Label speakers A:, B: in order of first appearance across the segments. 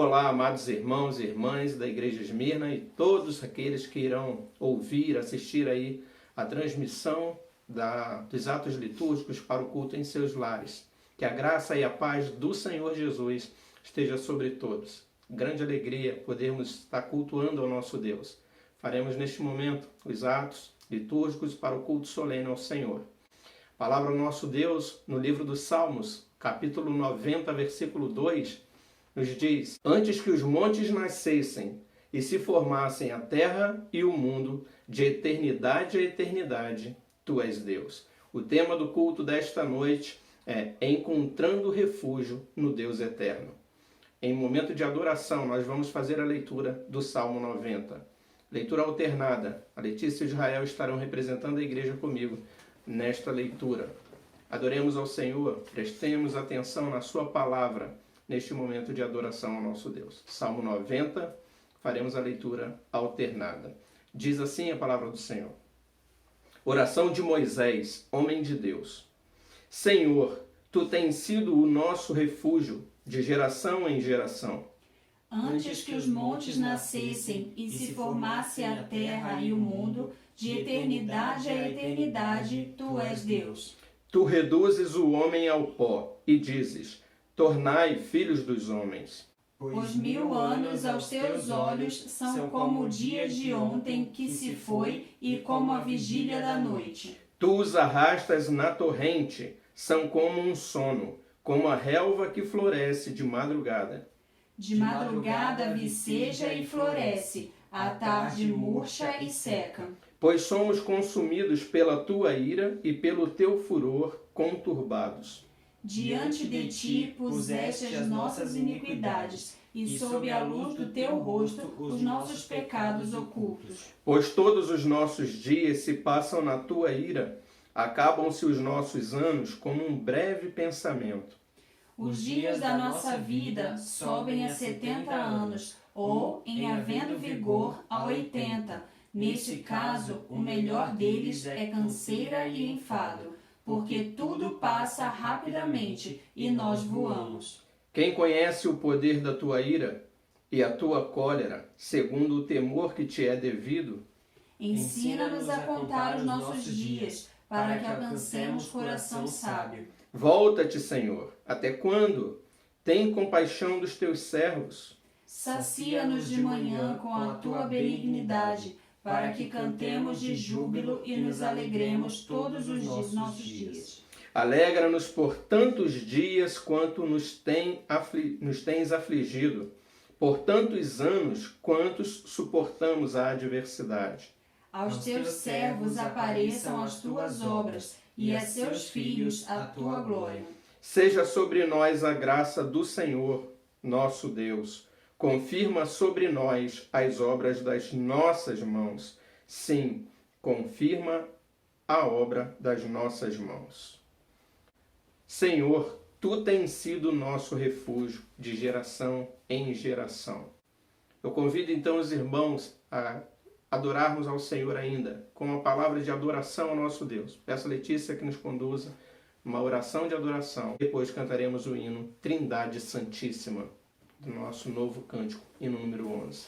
A: Olá, amados irmãos e irmãs da Igreja Esmirna e todos aqueles que irão ouvir, assistir aí a transmissão dos atos litúrgicos para o culto em seus lares. Que a graça e a paz do Senhor Jesus esteja sobre todos. Grande alegria podermos estar cultuando ao nosso Deus. Faremos neste momento os atos litúrgicos para o culto solene ao Senhor. Palavra do nosso Deus no livro dos Salmos, capítulo 90, versículo 2, nos diz: antes que os montes nascessem e se formassem a terra e o mundo, de eternidade a eternidade, Tu és Deus. O tema do culto desta noite é Encontrando Refúgio no Deus Eterno. Em momento de adoração, nós vamos fazer a leitura do Salmo 90. Leitura alternada. A Letícia e o Israel estarão representando a igreja comigo nesta leitura. Adoremos ao Senhor, prestemos atenção na sua palavra neste momento de adoração ao nosso Deus. Salmo 90, faremos a leitura alternada. Diz assim a palavra do Senhor. Oração de Moisés, homem de Deus. Senhor, Tu tens sido o nosso refúgio de geração em geração.
B: Antes que os montes nascessem e se formasse a terra e o mundo, de eternidade a eternidade, Tu és Deus.
A: Tu reduzes o homem ao pó e dizes: tornai filhos dos homens.
B: Os 1000 anos aos teus olhos são como o dia de ontem que se foi e como a vigília da noite.
A: Tu os arrastas na torrente, são como um sono, como a relva que floresce de madrugada.
B: De madrugada viceja e floresce, à tarde murcha e seca.
A: Pois somos consumidos pela tua ira e pelo teu furor conturbados.
B: Diante de ti puseste as nossas iniquidades, e sob a luz do teu rosto os nossos pecados ocultos.
A: Pois todos os nossos dias se passam na tua ira, acabam-se os nossos anos como um breve pensamento.
B: Os dias da nossa vida sobem a 70 anos, ou, em havendo vigor, a 80. Neste caso, o melhor deles é canseira e enfado, porque tudo passa rapidamente e nós voamos.
A: Quem conhece o poder da tua ira e a tua cólera, segundo o temor que te é devido?
B: Ensina-nos a contar os nossos dias, para que alcancemos coração sábio.
A: Volta-te, Senhor, até quando? Tem compaixão dos teus servos.
B: Sacia-nos de manhã com a tua benignidade, para que cantemos de júbilo e nos alegremos todos os nossos dias.
A: Alegra-nos por tantos dias quanto nos tens afligido, por tantos anos quantos suportamos a adversidade.
B: Aos teus servos apareçam as tuas obras, e a seus filhos a tua glória.
A: Seja sobre nós a graça do Senhor, nosso Deus. Confirma sobre nós as obras das nossas mãos. Sim, confirma a obra das nossas mãos. Senhor, Tu tens sido nosso refúgio de geração em geração. Eu convido então os irmãos a adorarmos ao Senhor ainda, com uma palavra de adoração ao nosso Deus. Peço a Letícia que nos conduza uma oração de adoração. Depois cantaremos o hino Trindade Santíssima, do nosso novo cântico, hino número 11.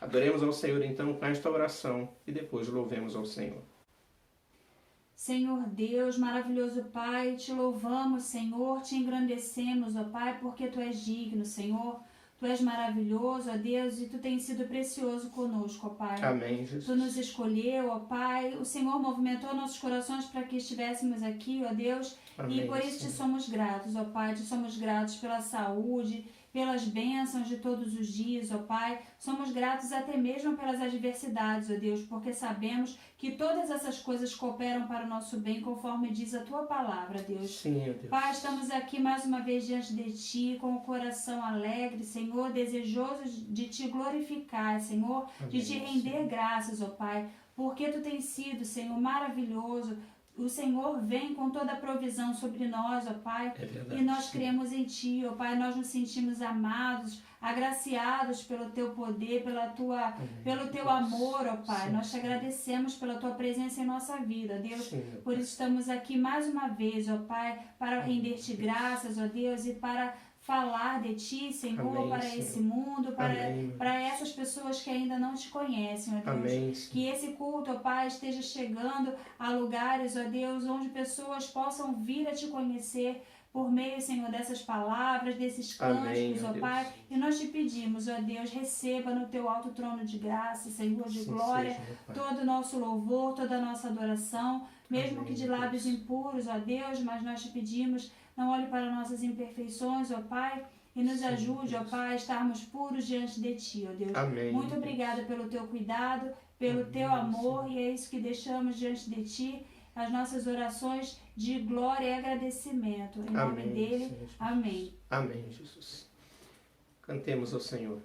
A: Adoremos ao Senhor então com esta oração e depois louvemos ao Senhor.
B: Senhor Deus, maravilhoso Pai, te louvamos, Senhor, te engrandecemos, ó Pai, porque Tu és digno, Senhor. Tu és maravilhoso, ó Deus, e Tu tens sido precioso conosco, ó Pai.
A: Amém, Jesus.
B: Tu nos escolheu, ó Pai. O Senhor movimentou nossos corações para que estivéssemos aqui, ó Deus. Amém, e por isso Te somos gratos, ó Pai. Te somos gratos pela saúde, pelas bênçãos de todos os dias, ó Pai. Somos gratos até mesmo pelas adversidades, ó Deus, porque sabemos que todas essas coisas cooperam para o nosso bem, conforme diz a Tua palavra, Deus.
A: Sim, ó Deus.
B: Pai, estamos aqui mais uma vez diante de Ti, com o coração alegre, Senhor, desejoso de Te glorificar, Senhor,
A: Amém,
B: de Te render graças, ó Pai, porque Tu tens sido, Senhor, maravilhoso. O Senhor vem com toda a provisão sobre nós, ó Pai,
A: verdade,
B: e nós cremos em Ti, ó Pai, nós nos sentimos amados, agraciados pelo Teu poder, pelo Teu amor, ó Pai. Sim, nós Te agradecemos pela Tua presença em nossa vida, Deus. Sim, por isso estamos aqui mais uma vez, ó Pai, para render-Te graças, ó Deus, e para falar de Ti, Senhor,
A: Amém,
B: para
A: Senhor.
B: esse mundo, para essas pessoas que ainda não Te conhecem, ó Deus.
A: Amém,
B: que esse culto, ó Pai, esteja chegando a lugares, ó Deus, onde pessoas possam vir a Te conhecer por meio, Senhor, dessas palavras, desses cânticos, ó Pai. E nós Te pedimos, ó Deus, receba no Teu alto trono de graça, Senhor, de glória, todo o nosso louvor, toda a nossa adoração, mesmo que de lábios impuros, ó Deus, mas nós Te pedimos, não olhe para nossas imperfeições, ó Pai, e nos ajude, ó Pai, a estarmos puros diante de Ti, ó Deus.
A: Amém.
B: Muito obrigada pelo Teu cuidado, pelo Teu amor, e é isso que deixamos diante de Ti, as nossas orações de glória e agradecimento. Em nome dele,
A: Senhor.
B: amém.
A: Amém, Jesus. Cantemos ao Senhor.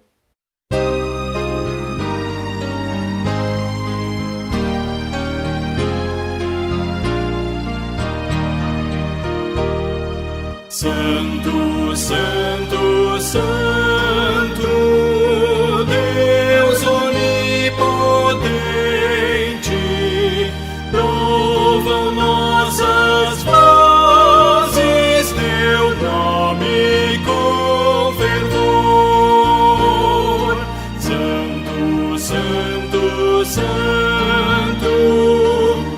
C: Santo, Santo, Santo, Deus onipotente, louvam nossas vozes Teu nome com fervor. Santo, Santo, Santo,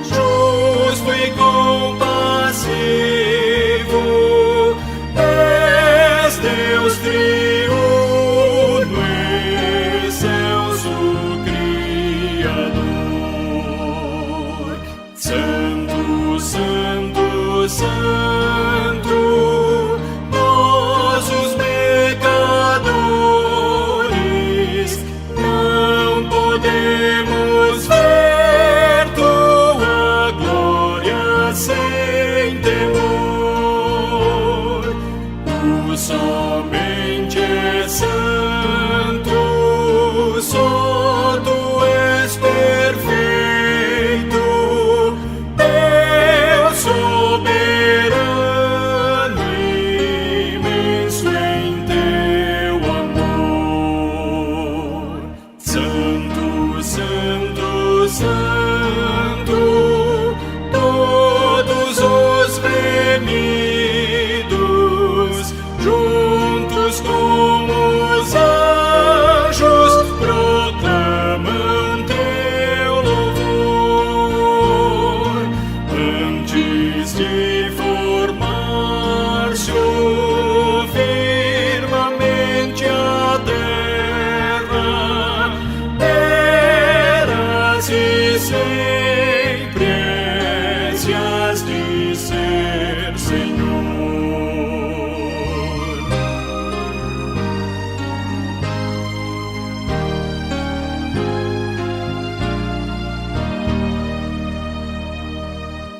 C: justo e compassivo, Deus triuno, excelso Criador. Santo, Santo, Santo, nós os pecadores não podemos ver Tua glória sem temor. Tu somente és santo, só Tu és perfeito, Deus soberano, imenso em Teu amor. Santo, Santo, Santo, todos os remidos, juntos com os anjos, proclamam Teu louvor. Antes de formar-se o firmamente a terra, eras e sempre és, e has de ser, Senhor.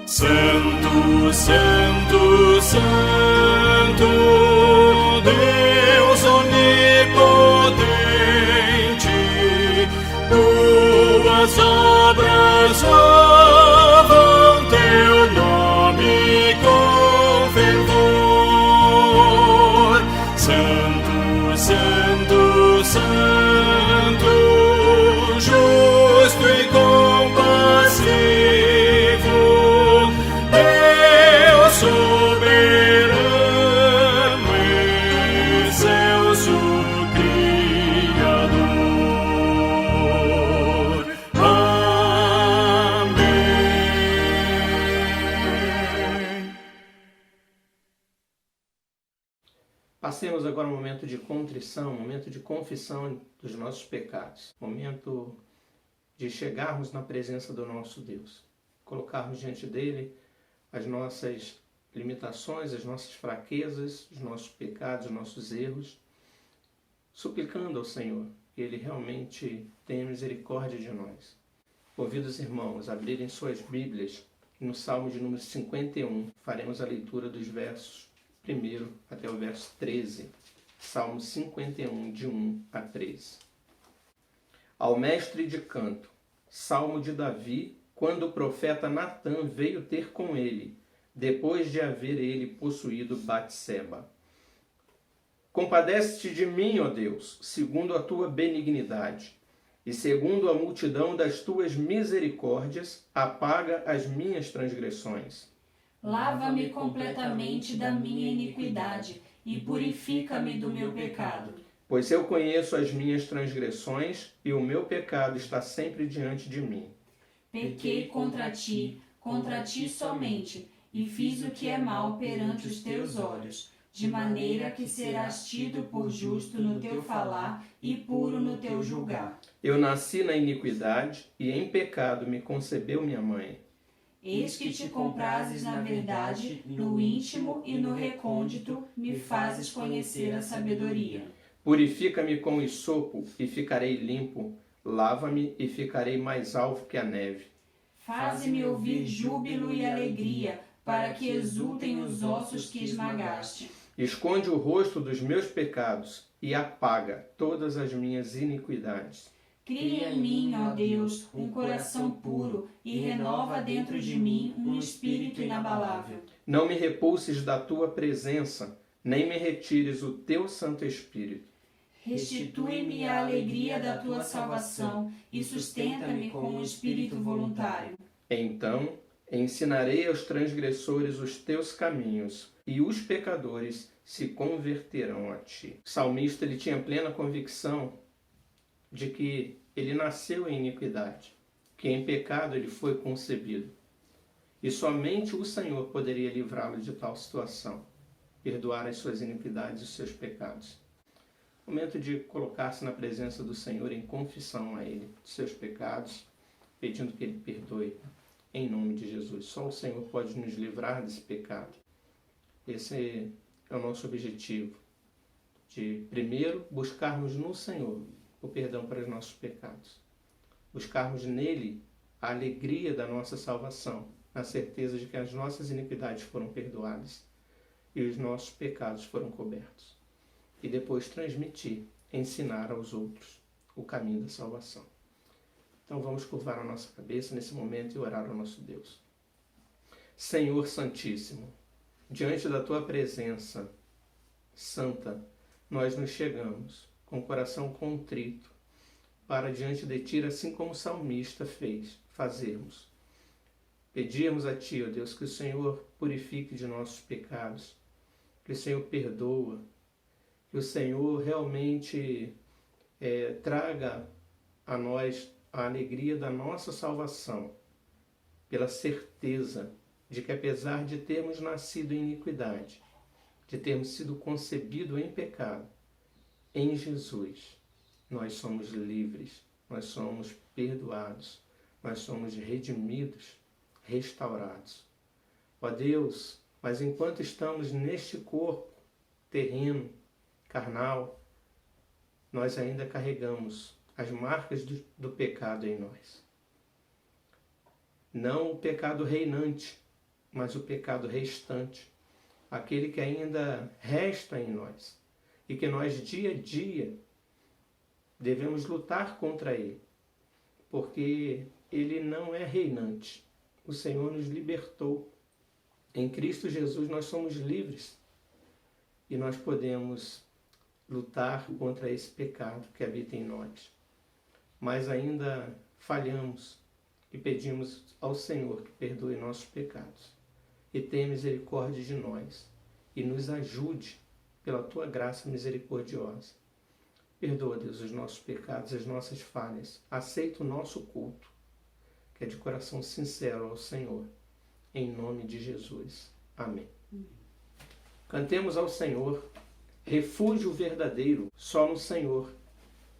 C: Santo, Santo, Santo, Deus onipotente, Tuas obras louvam Teu nome com fervor. Santo, Santo, Santo, justo e compassivo, Deus soberano, excelso Criador. Amém.
A: Passemos agora um momento de contrição, um momento de confissão dos nossos pecados. Momento de chegarmos na presença do nosso Deus. Colocarmos diante dele as nossas limitações, as nossas fraquezas, os nossos pecados, os nossos erros, suplicando ao Senhor que Ele realmente tenha misericórdia de nós. Convido os irmãos a abrirem suas Bíblias no Salmo de número 51. Faremos a leitura dos versos 1 até o verso 13. Salmo 51, de 1 a 13. Ao mestre de canto, Salmo de Davi, quando o profeta Natã veio ter com ele, depois de haver ele possuído Batseba. Compadece-te de mim, ó Deus, segundo a tua benignidade, e segundo a multidão das tuas misericórdias, apaga as minhas transgressões.
B: Lava-me completamente da minha iniquidade, e purifica-me do meu pecado.
A: Pois eu conheço as minhas transgressões e o meu pecado está sempre diante de mim.
B: Pequei contra ti somente, e fiz o que é mal perante os teus olhos, de maneira que serás tido por justo no teu falar e puro no teu julgar.
A: Eu nasci na iniquidade e em pecado me concebeu minha mãe.
B: Eis que te comprases na verdade, no íntimo e no recôndito, me fazes conhecer a sabedoria.
A: Purifica-me com hisopo e ficarei limpo, lava-me e ficarei mais alvo que a neve.
B: Faze-me ouvir júbilo e alegria, para que exultem os ossos que esmagaste.
A: Esconde o rosto dos meus pecados e apaga todas as minhas iniquidades.
B: Cria em mim, ó Deus, um coração puro e renova dentro de mim um espírito inabalável.
A: Não me repulses da tua presença, nem me retires o teu Santo Espírito.
B: Restitui-me a alegria da tua salvação e sustenta-me com um espírito voluntário.
A: Então ensinarei aos transgressores os teus caminhos, e os pecadores se converterão a ti. O salmista ele tinha plena convicção de que ele nasceu em iniquidade, que em pecado ele foi concebido. E somente o Senhor poderia livrá-lo de tal situação, perdoar as suas iniquidades e os seus pecados. Momento de colocar-se na presença do Senhor em confissão a Ele de seus pecados, pedindo que Ele perdoe em nome de Jesus. Só o Senhor pode nos livrar desse pecado. Esse é o nosso objetivo, de primeiro buscarmos no Senhor o perdão para os nossos pecados. Buscarmos nele a alegria da nossa salvação, na certeza de que as nossas iniquidades foram perdoadas e os nossos pecados foram cobertos. E depois transmitir, ensinar aos outros o caminho da salvação. Então vamos curvar a nossa cabeça nesse momento e orar ao nosso Deus. Senhor Santíssimo, diante da Tua presença santa, nós nos chegamos com o coração contrito para diante de Ti, assim como o salmista fazermos. Pedirmos a Ti, ó Deus, que o Senhor purifique de nossos pecados, que o Senhor perdoa, que o Senhor realmente traga a nós a alegria da nossa salvação, pela certeza de que apesar de termos nascido em iniquidade, de termos sido concebidos em pecado, em Jesus nós somos livres, nós somos perdoados, nós somos redimidos, restaurados. Ó Deus, mas enquanto estamos neste corpo terreno, carnal, nós ainda carregamos as marcas do pecado em nós. Não o pecado reinante, mas o pecado restante, aquele que ainda resta em nós e que nós dia a dia devemos lutar contra ele, porque ele não é reinante. O Senhor nos libertou. Em Cristo Jesus nós somos livres e nós podemos lutar contra esse pecado que habita em nós. Mas ainda falhamos e pedimos ao Senhor que perdoe nossos pecados e tenha misericórdia de nós e nos ajude pela Tua graça misericordiosa. Perdoa, Deus, os nossos pecados, as nossas falhas. Aceita o nosso culto, que é de coração sincero ao Senhor. Em nome de Jesus. Amém. Cantemos ao Senhor, refúgio verdadeiro, só no Senhor,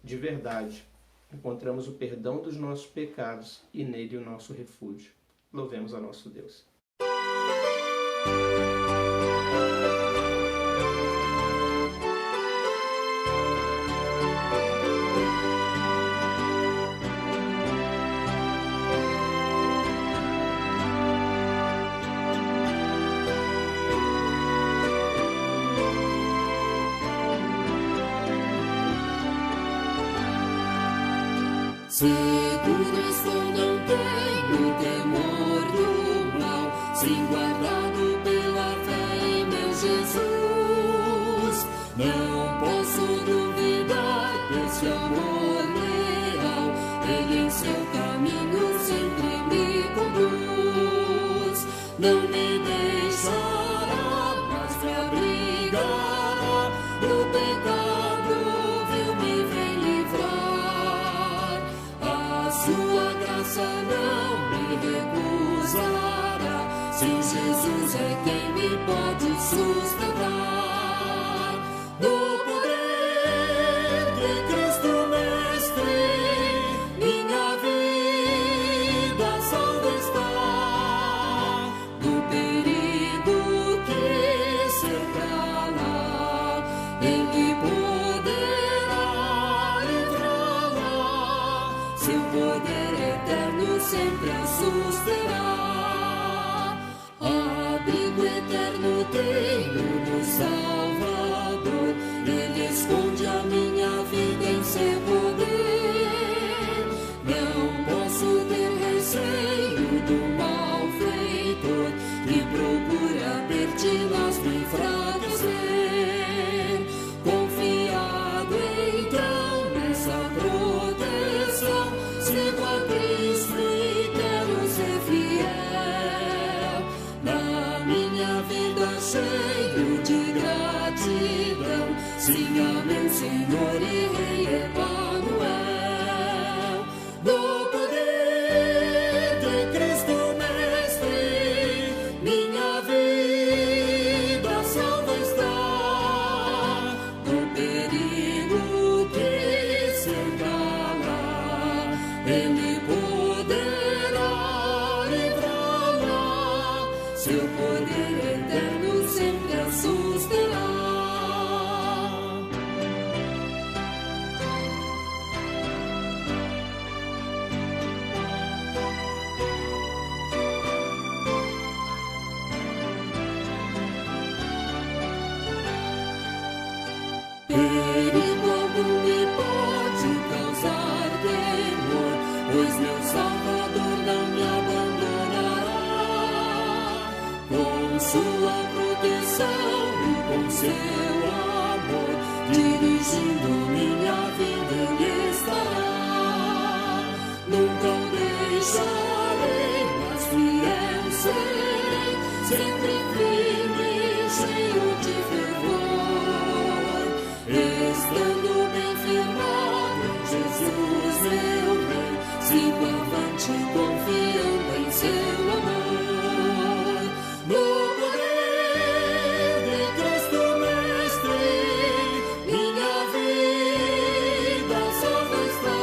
A: de verdade. Encontramos o perdão dos nossos pecados e nele o nosso refúgio. Louvemos a nosso Deus.
C: Seguro estou, não tenho temor do mal, sim guardado pela fé em meu Jesus. Não posso duvidar desse amor leal, Ele em seu caminho sempre me conduz. Não me deixará, mas me abrigará pecado vil me vem livrar. A sua graça não me recusará. Sim, Jesus é quem me pode sustentar. No poder de Cristo Mestre, minha vida salva está. Do perigo que cerca-la, Ele poderá livrá-la. Seu poder eterno sempre a susterá. Abrigo eterno tenho no Salvador. Ele esconde a minha vida em seu poder. Não posso ter receio do malfeitor que procura pertinaz me enfraquecer. Confiado então nessa proteção, sigo a Cristo e quero ser fiel. Na minha vida cheio de gratidão, sim, a meu Senhor e Rei Emanuel. No poder de Cristo Mestre, minha vida salva está. Do perigo que cerca-la, Ele poderá livrá-la. Seu poder eterno sempre a susterá. Perigo algum me pode causar temor, pois meu Salvador não me abandonará. Com sua proteção e com seu amor, dirigindo minha vida Ele estará. Nunca o deixarei, mas fiel serei, sempre firme, cheio de fervor. Estando bem firmado em Jesus meu Rei, sigo avante confiando em seu amor. No poder de Cristo Mestre, minha vida salva está.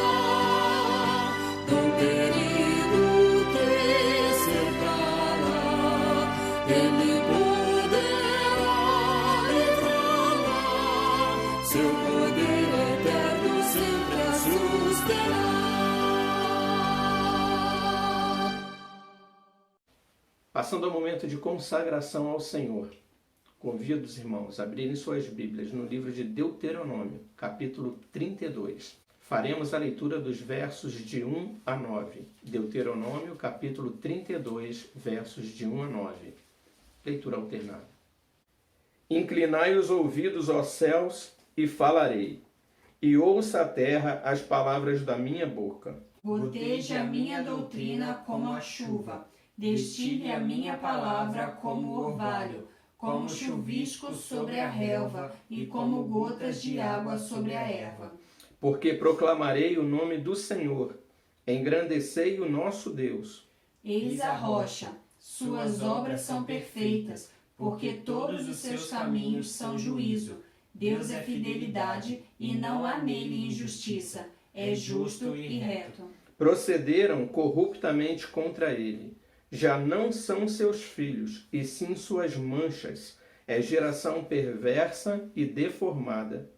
C: Do perigo que cerca-la, Ele poderá livrá-la. Seu poder eterno sempre a susterá.
A: Passando ao momento de consagração ao Senhor, convido os irmãos a abrirem suas Bíblias no livro de Deuteronômio, capítulo 32. Faremos a leitura dos versos de 1 a 9. Deuteronômio, capítulo 32, versos de 1 a 9. Leitura alternada. Inclinai os ouvidos, ó céus, e falarei, e ouça a terra as palavras da minha boca.
B: Goteje a minha doutrina como a chuva, destile a minha palavra como orvalho, como chuvisco sobre a relva e como gotas de água sobre a erva.
A: Porque proclamarei o nome do Senhor, engrandecei o nosso Deus.
B: Eis a rocha, suas obras são perfeitas, porque todos os seus caminhos são juízo. Deus é fidelidade e não há nele injustiça, é justo e reto.
A: Procederam corruptamente contra ele. Já não são seus filhos, e sim suas manchas. É geração perversa e deformada.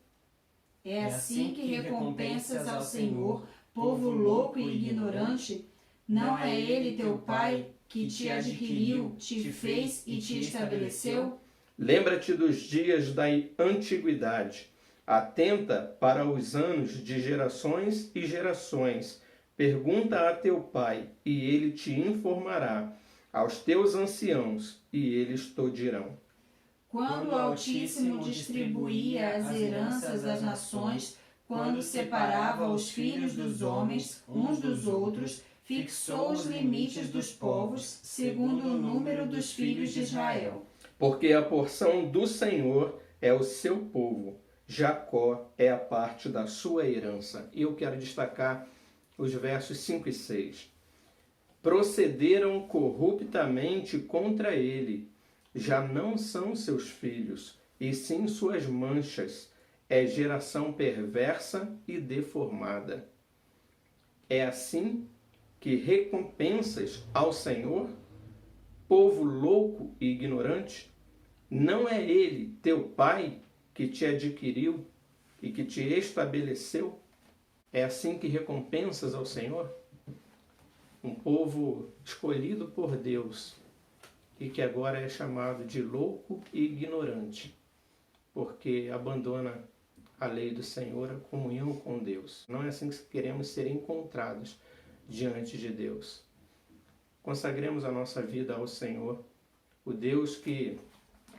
B: É assim que recompensas ao Senhor, povo louco e ignorante? Não é ele teu pai que te adquiriu, te fez e te estabeleceu?
A: Lembra-te dos dias da antiguidade. Atenta para os anos de gerações e gerações. Pergunta a teu pai, e ele te informará. Aos teus anciãos, e eles te dirão.
B: Quando o Altíssimo distribuía as heranças das nações, quando separava os filhos dos homens uns dos outros, fixou os limites dos povos, segundo o número dos filhos de Israel.
A: Porque a porção do Senhor é o seu povo, Jacó é a parte da sua herança. E eu quero destacar os versos 5 e 6. Procederam corruptamente contra ele, já não são seus filhos, e sim suas manchas. É geração perversa e deformada. É assim que recompensas ao Senhor, povo louco e ignorante? Não é ele, teu pai, que te adquiriu e que te estabeleceu? É assim que recompensas ao Senhor? Um povo escolhido por Deus e que agora é chamado de louco e ignorante, porque abandona a lei do Senhor, a comunhão com Deus. Não é assim que queremos ser encontrados diante de Deus. Consagremos a nossa vida ao Senhor, o Deus que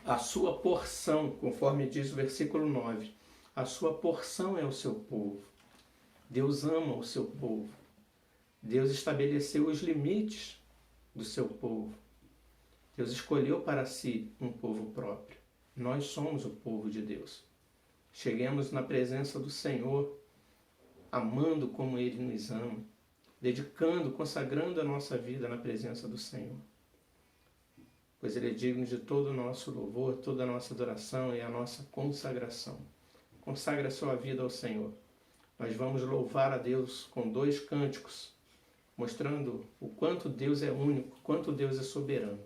A: a sua porção, conforme diz o versículo 9, a sua porção é o seu povo. Deus ama o seu povo. Deus estabeleceu os limites do seu povo. Deus escolheu para si um povo próprio. Nós somos o povo de Deus. Cheguemos na presença do Senhor, amando como Ele nos ama, dedicando, consagrando a nossa vida na presença do Senhor. Pois Ele é digno de todo o nosso louvor, toda a nossa adoração e a nossa consagração. Consagra a sua vida ao Senhor. Nós vamos louvar a Deus com 2 cânticos, mostrando o quanto Deus é único, quanto Deus é soberano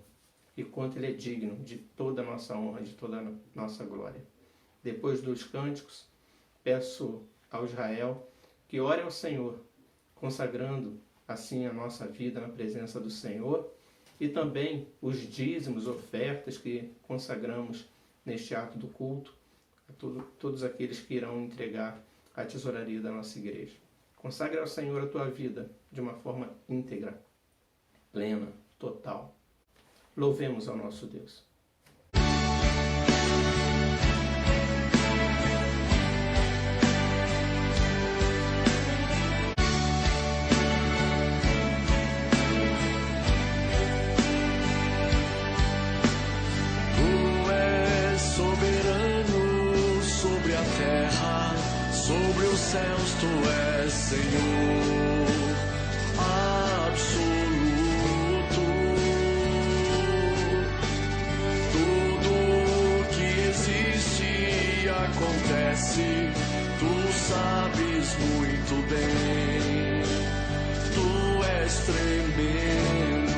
A: e quanto Ele é digno de toda a nossa honra, de toda a nossa glória. Depois dos cânticos, peço ao Israel que ore ao Senhor, consagrando assim a nossa vida na presença do Senhor e também os dízimos, ofertas que consagramos neste ato do culto, a todos aqueles que irão entregar a tesouraria da nossa igreja. Consagra ao Senhor a tua vida de uma forma íntegra, plena, total. Louvemos ao nosso Deus.
C: Tu és soberano sobre a terra, sobre os céus tu és Senhor absoluto. Tudo que existe acontece, tu sabes muito bem. Tu és tremendo.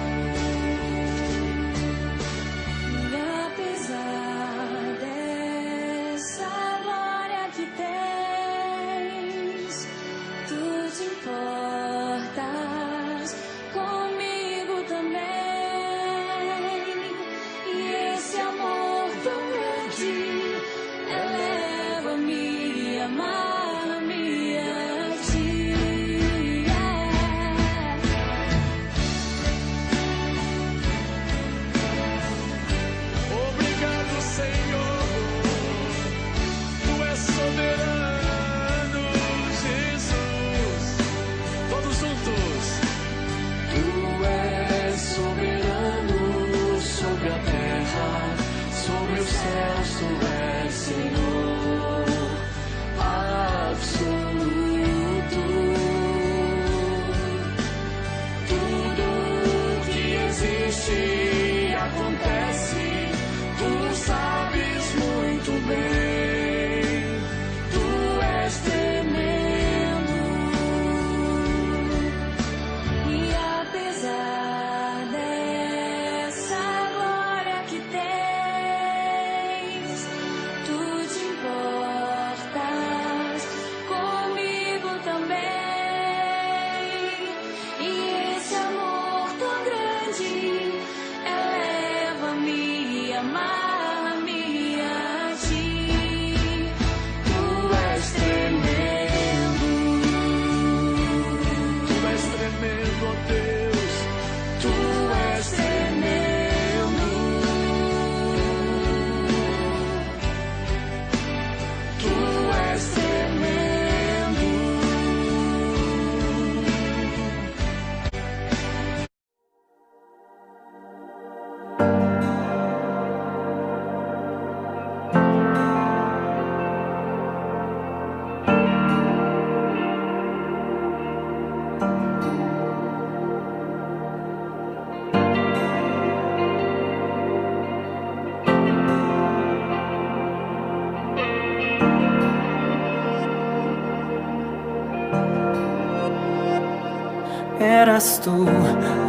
D: eras tu,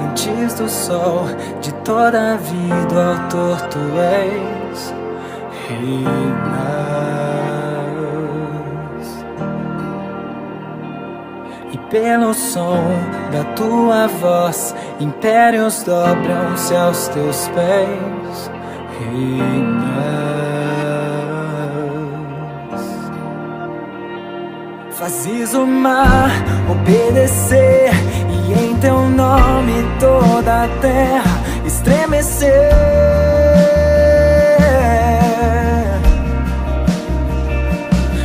D: antes do sol, de toda a vida, o autor tu és. Reinas, e pelo som da tua voz, impérios dobram-se aos teus pés. Reinas, fazes o mar obedecer, e em teu nome toda a terra estremecer.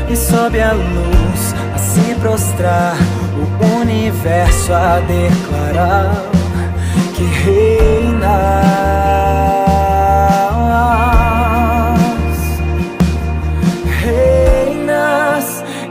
D: E sob a luz a se prostrar, o universo a declarar que reinas,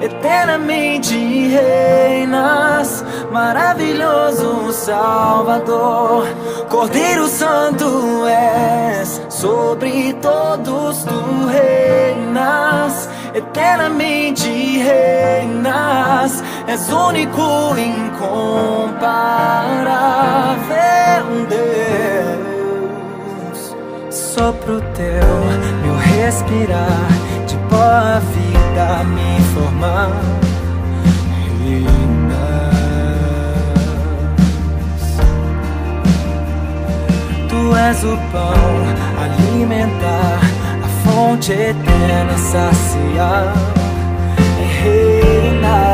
D: eternamente reinas, maravilhoso Salvador, Cordeiro Santo és, sobre todos tu reinas, eternamente reinas, és único, incomparável Deus. Sopro teu, meu respirar, de pó a vida me formar. Tu és o pão, alimentar, a fonte eterna, saciar. Reinas,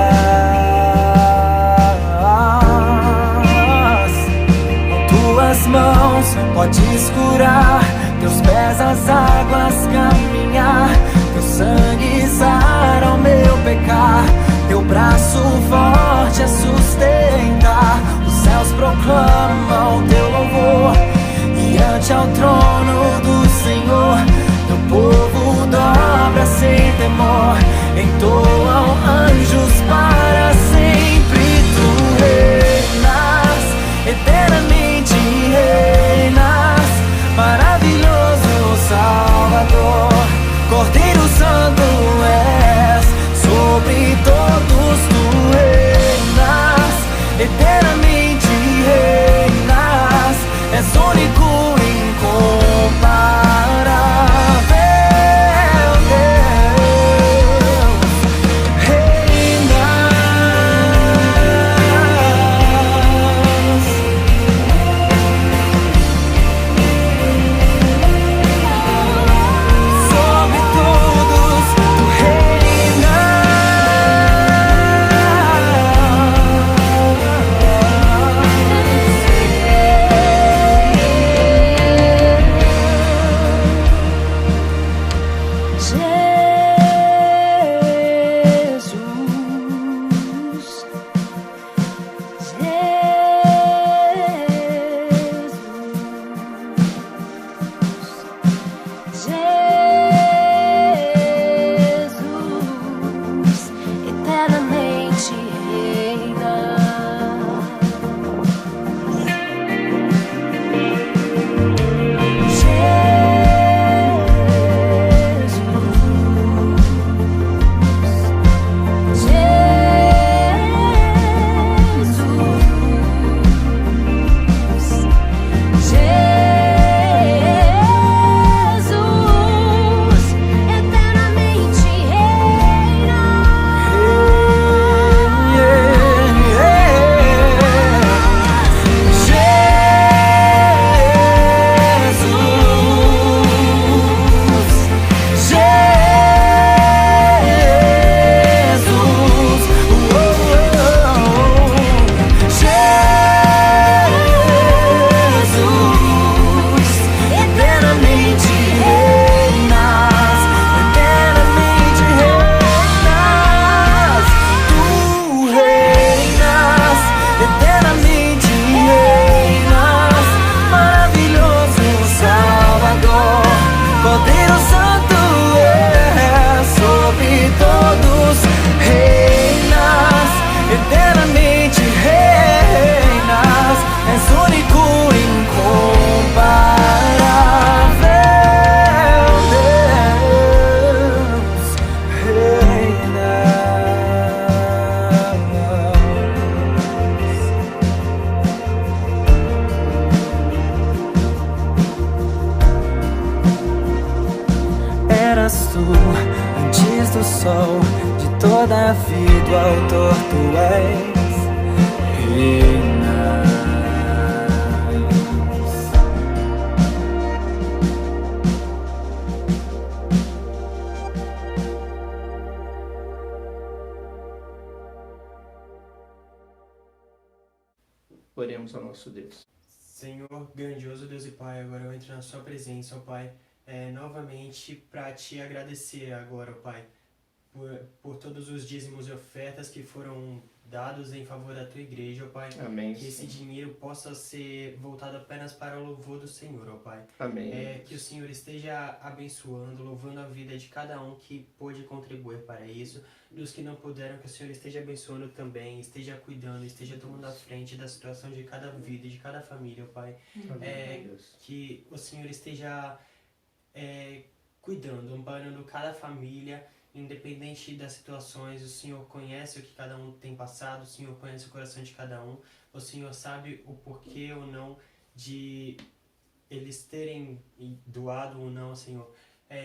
D: com tuas mãos podes curar, teus pés as águas caminhar, teu sangue sarar o meu pecar, teu braço forte a sustentar. Os céus proclamam teu louvor, diante ao trono do Senhor, teu povo dobra sem temor. sol de toda a vida, o autor tu és, reinas.
A: Oremos ao nosso Deus.
E: Senhor, grandioso Deus e Pai, agora eu entro na sua presença, ó Pai, novamente para te agradecer agora, ó Pai, por todos os dízimos e ofertas que foram dados em favor da tua igreja, ó Pai.
A: Amém.
E: Que esse dinheiro possa ser voltado apenas para o louvor do Senhor, ó Pai.
A: Amém.
E: Que o Senhor esteja abençoando, louvando a vida de cada um que pôde contribuir para isso. Dos que não puderam, que o Senhor esteja abençoando também, esteja cuidando, esteja tomando a frente da situação de cada vida, de cada família, ó Pai.
A: Amém, Deus.
E: Que o Senhor esteja cuidando, amparando cada família, independente das situações. O Senhor conhece o que cada um tem passado, o Senhor conhece o coração de cada um, o Senhor sabe o porquê ou não de eles terem doado ou não, Senhor.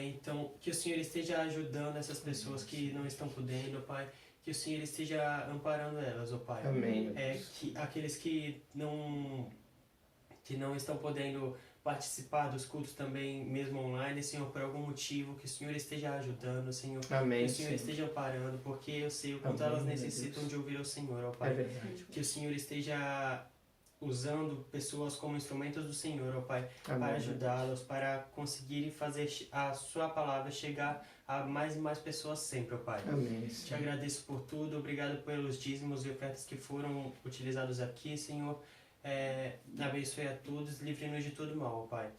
E: Então, que o Senhor esteja ajudando essas pessoas que não estão podendo, Pai, que o Senhor esteja amparando elas, ó Pai.
A: Amém.
E: Que aqueles que não estão podendo participar dos cultos também, mesmo online, Senhor, por algum motivo, que o Senhor esteja ajudando, Senhor.
A: Amém,
E: que o Senhor esteja amparando, porque eu sei o quanto elas necessitam de ouvir o Senhor, ó Pai.
A: É verdade.
E: Que o Senhor esteja usando pessoas como instrumentos do Senhor, ó Pai,
A: Amém.
E: para ajudá-los, para conseguirem fazer a sua palavra chegar a mais e mais pessoas sempre, ó Pai.
A: Amém.
E: Te agradeço por tudo, obrigado pelos dízimos e ofertas que foram utilizados aqui, Senhor. Abençoe a todos, livre-nos de todo mal, ó Pai.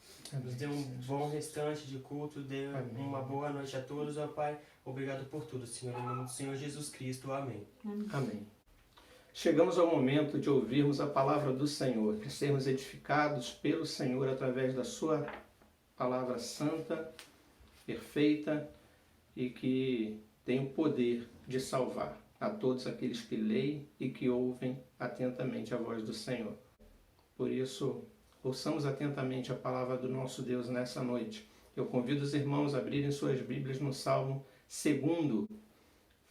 E: Nos dê um bom restante de culto, dê uma boa noite a todos, ó Pai. Obrigado por tudo, Senhor, em nome do Senhor Jesus Cristo. Amém.
A: Amém. Chegamos ao momento de ouvirmos a palavra do Senhor, de sermos edificados pelo Senhor através da sua palavra santa, perfeita e que tem o poder de salvar a todos aqueles que leem e que ouvem atentamente a voz do Senhor. Por isso, ouçamos atentamente a palavra do nosso Deus nessa noite. Eu convido os irmãos a abrirem suas Bíblias no Salmo 2.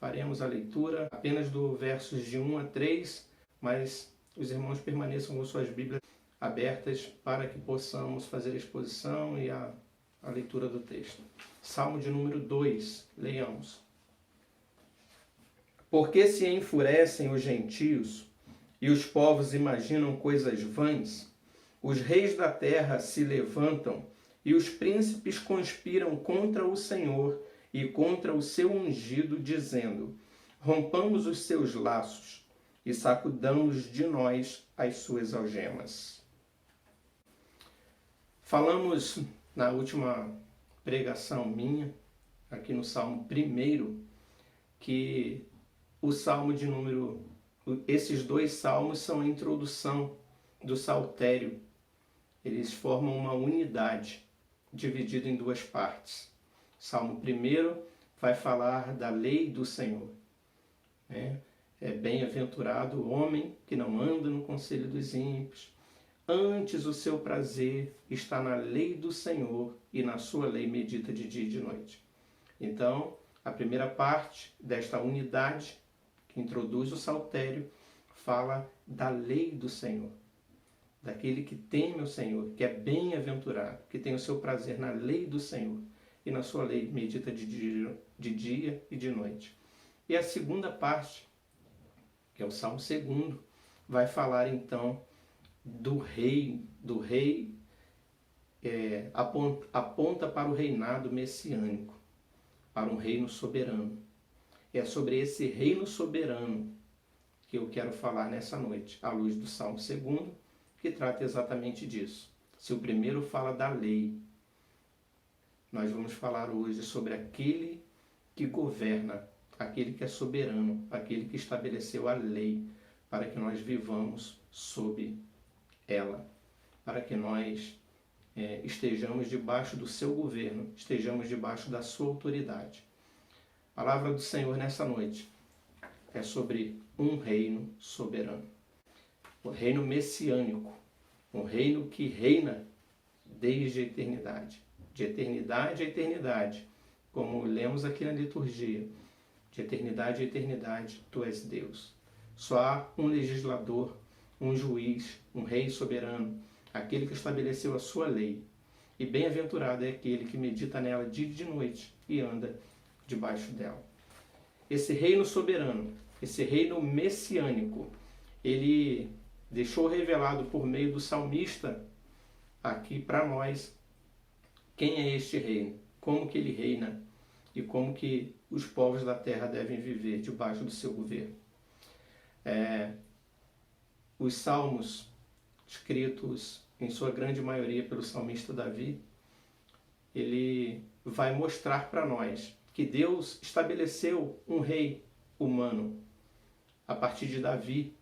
A: Faremos a leitura apenas do versos de 1 a 3, mas os irmãos permaneçam com suas Bíblias abertas para que possamos fazer a exposição e a leitura do texto. Salmo de número 2, leiamos. Porque se enfurecem os gentios e os povos imaginam coisas vãs, os reis da terra se levantam e os príncipes conspiram contra o Senhor e contra o seu ungido, dizendo: rompamos os seus laços e sacudamos de nós as suas algemas. Falamos na última pregação minha, aqui no Salmo 1, que o Salmo de número... Esses dois salmos são a introdução do saltério. Eles formam uma unidade, dividida em duas partes. Salmo 1 vai falar da lei do Senhor. É bem-aventurado o homem que não anda no conselho dos ímpios. Antes o seu prazer está na lei do Senhor e na sua lei medita de dia e de noite. Então, a primeira parte desta unidade, que introduz o saltério, fala da lei do Senhor. Daquele que teme o Senhor, que é bem-aventurado, que tem o seu prazer na lei do Senhor. E na sua lei medita de dia e de noite. E a segunda parte, que é o Salmo 2, vai falar então do rei. Do rei aponta para o reinado messiânico, para um reino soberano. É sobre esse reino soberano que eu quero falar nessa noite, à luz do Salmo 2, que trata exatamente disso. Se o primeiro fala da lei, nós vamos falar hoje sobre aquele que governa, aquele que é soberano, aquele que estabeleceu a lei para que nós vivamos sob ela, para que nós estejamos debaixo do seu governo, estejamos debaixo da sua autoridade. A palavra do Senhor nessa noite é sobre um reino soberano, o reino messiânico, um reino que reina desde a eternidade. De eternidade a eternidade, como lemos aqui na liturgia. De eternidade a eternidade, tu és Deus. Só há um legislador, um juiz, um rei soberano, aquele que estabeleceu a sua lei. E bem-aventurado é aquele que medita nela dia e de noite e anda debaixo dela. Esse reino soberano, esse reino messiânico, ele deixou revelado por meio do salmista aqui para nós quem é este reino, como que ele reina e como que os povos da terra devem viver debaixo do seu governo. Os salmos escritos em sua grande maioria pelo salmista Davi, ele vai mostrar para nós que Deus estabeleceu um rei humano a partir de Davi,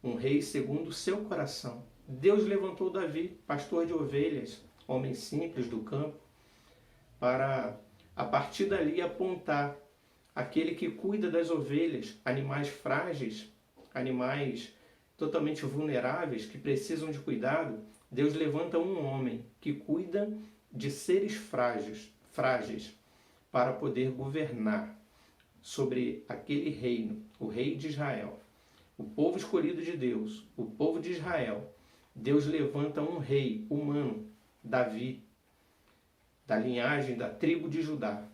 A: um rei segundo o seu coração. Deus levantou Davi, pastor de ovelhas, homem simples do campo, para a partir dali apontar aquele que cuida das ovelhas, animais frágeis, animais totalmente vulneráveis que precisam de cuidado. Deus levanta um homem que cuida de seres frágeis para poder governar sobre aquele reino, o rei de Israel, o povo escolhido de Deus, o povo de Israel. Deus levanta um rei humano, Davi, da linhagem da tribo de Judá,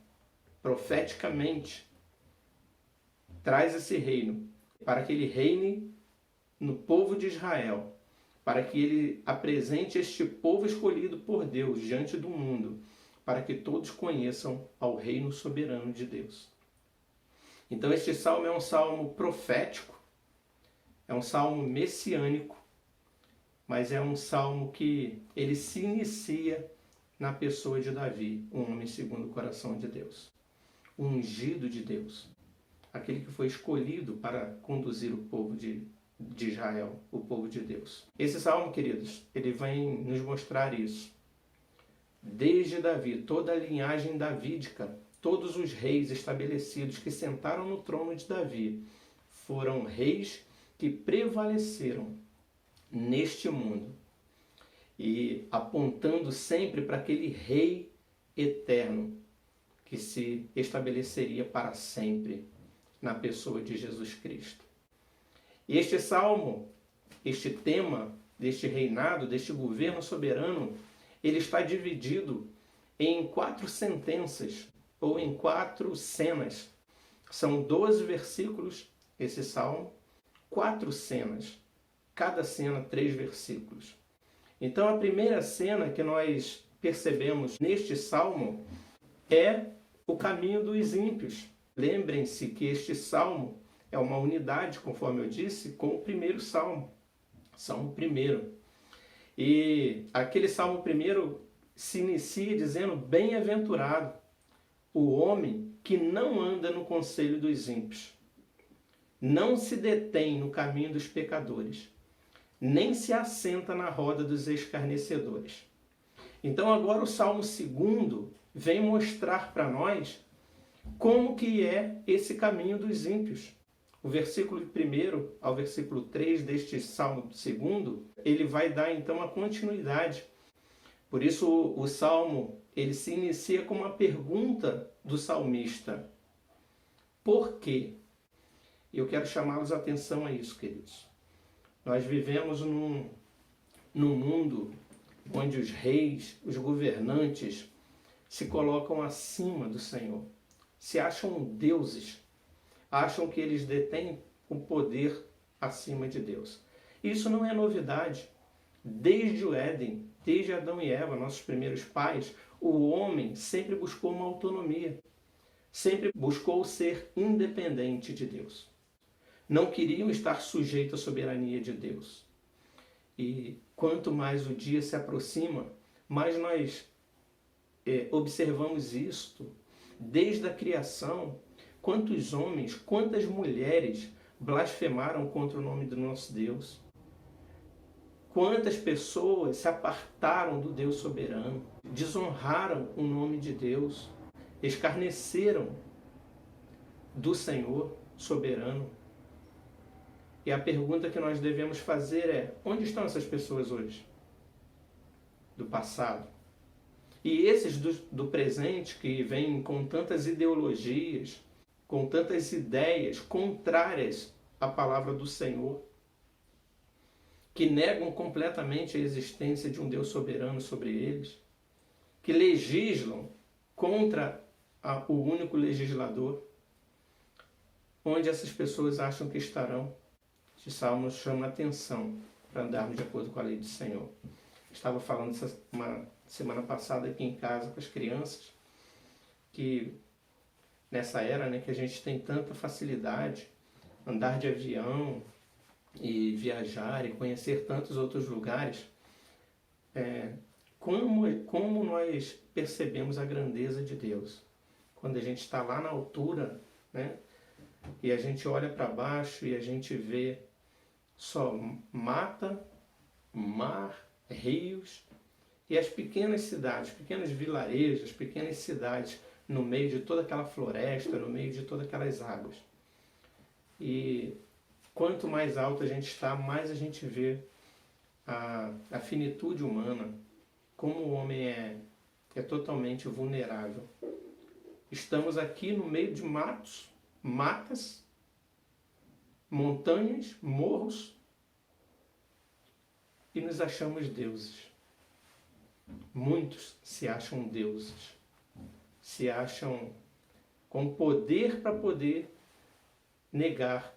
A: profeticamente traz esse reino para que ele reine no povo de Israel, para que ele apresente este povo escolhido por Deus diante do mundo, para que todos conheçam ao reino soberano de Deus. Então este salmo é um salmo profético, é um salmo messiânico, mas é um salmo que ele se inicia na pessoa de Davi, um homem segundo o coração de Deus, o ungido de Deus, aquele que foi escolhido para conduzir o povo de Israel, o povo de Deus. Esse salmo, queridos, ele vem nos mostrar isso. Desde Davi, toda a linhagem davídica, todos os reis estabelecidos que sentaram no trono de Davi, foram reis que prevaleceram neste mundo e apontando sempre para aquele rei eterno que se estabeleceria para sempre na pessoa de Jesus Cristo. E este salmo, este tema deste reinado, deste governo soberano, ele está dividido em 4 sentenças ou em 4 cenas. São 12 versículos esse salmo, 4 cenas, cada cena 3 versículos. Então a primeira cena que nós percebemos neste salmo é o caminho dos ímpios. Lembrem-se que este salmo é uma unidade, conforme eu disse, com o primeiro salmo, salmo 1. E aquele salmo 1 se inicia dizendo: bem-aventurado o homem que não anda no conselho dos ímpios, não se detém no caminho dos pecadores, nem se assenta na roda dos escarnecedores. Então agora o salmo 2 vem mostrar para nós como que é esse caminho dos ímpios. O versículo 1 ao versículo 3 deste salmo 2, ele vai dar então a continuidade. Por isso o salmo ele se inicia com uma pergunta do salmista: por quê? Eu quero chamá-los a atenção a isso, queridos. Nós vivemos num mundo onde os reis, os governantes se colocam acima do Senhor, se acham deuses, acham que eles detêm o poder acima de Deus. Isso não é novidade. Desde o Éden, desde Adão e Eva, nossos primeiros pais, o homem sempre buscou uma autonomia, sempre buscou ser independente de Deus. Não queriam estar sujeitos à soberania de Deus. E quanto mais o dia se aproxima, mais nós observamos isto. Desde a criação, quantos homens, quantas mulheres blasfemaram contra o nome do nosso Deus? Quantas pessoas se apartaram do Deus soberano, desonraram o nome de Deus, escarneceram do Senhor soberano? E a pergunta que nós devemos fazer é: onde estão essas pessoas hoje? Do passado. E esses do presente, que vêm com tantas ideologias, com tantas ideias contrárias à palavra do Senhor, que negam completamente a existência de um Deus soberano sobre eles, que legislam contra o único legislador, onde essas pessoas acham que estarão. Este salmo nos chama a atenção para andarmos de acordo com a lei do Senhor. Estava falando uma semana passada aqui em casa com as crianças, que nessa era, né, que a gente tem tanta facilidade, andar de avião e viajar e conhecer tantos outros lugares, como nós percebemos a grandeza de Deus. Quando a gente está lá na altura, né, e a gente olha para baixo e a gente vê só mata, mar, rios e as pequenas cidades, pequenos vilarejos, pequenas cidades no meio de toda aquela floresta, no meio de todas aquelas águas. E quanto mais alto a gente está, mais a gente vê a finitude humana, como o homem é totalmente vulnerável. Estamos aqui no meio de matos, matas, montanhas, morros, e nos achamos deuses. Muitos se acham deuses, se acham com poder para poder negar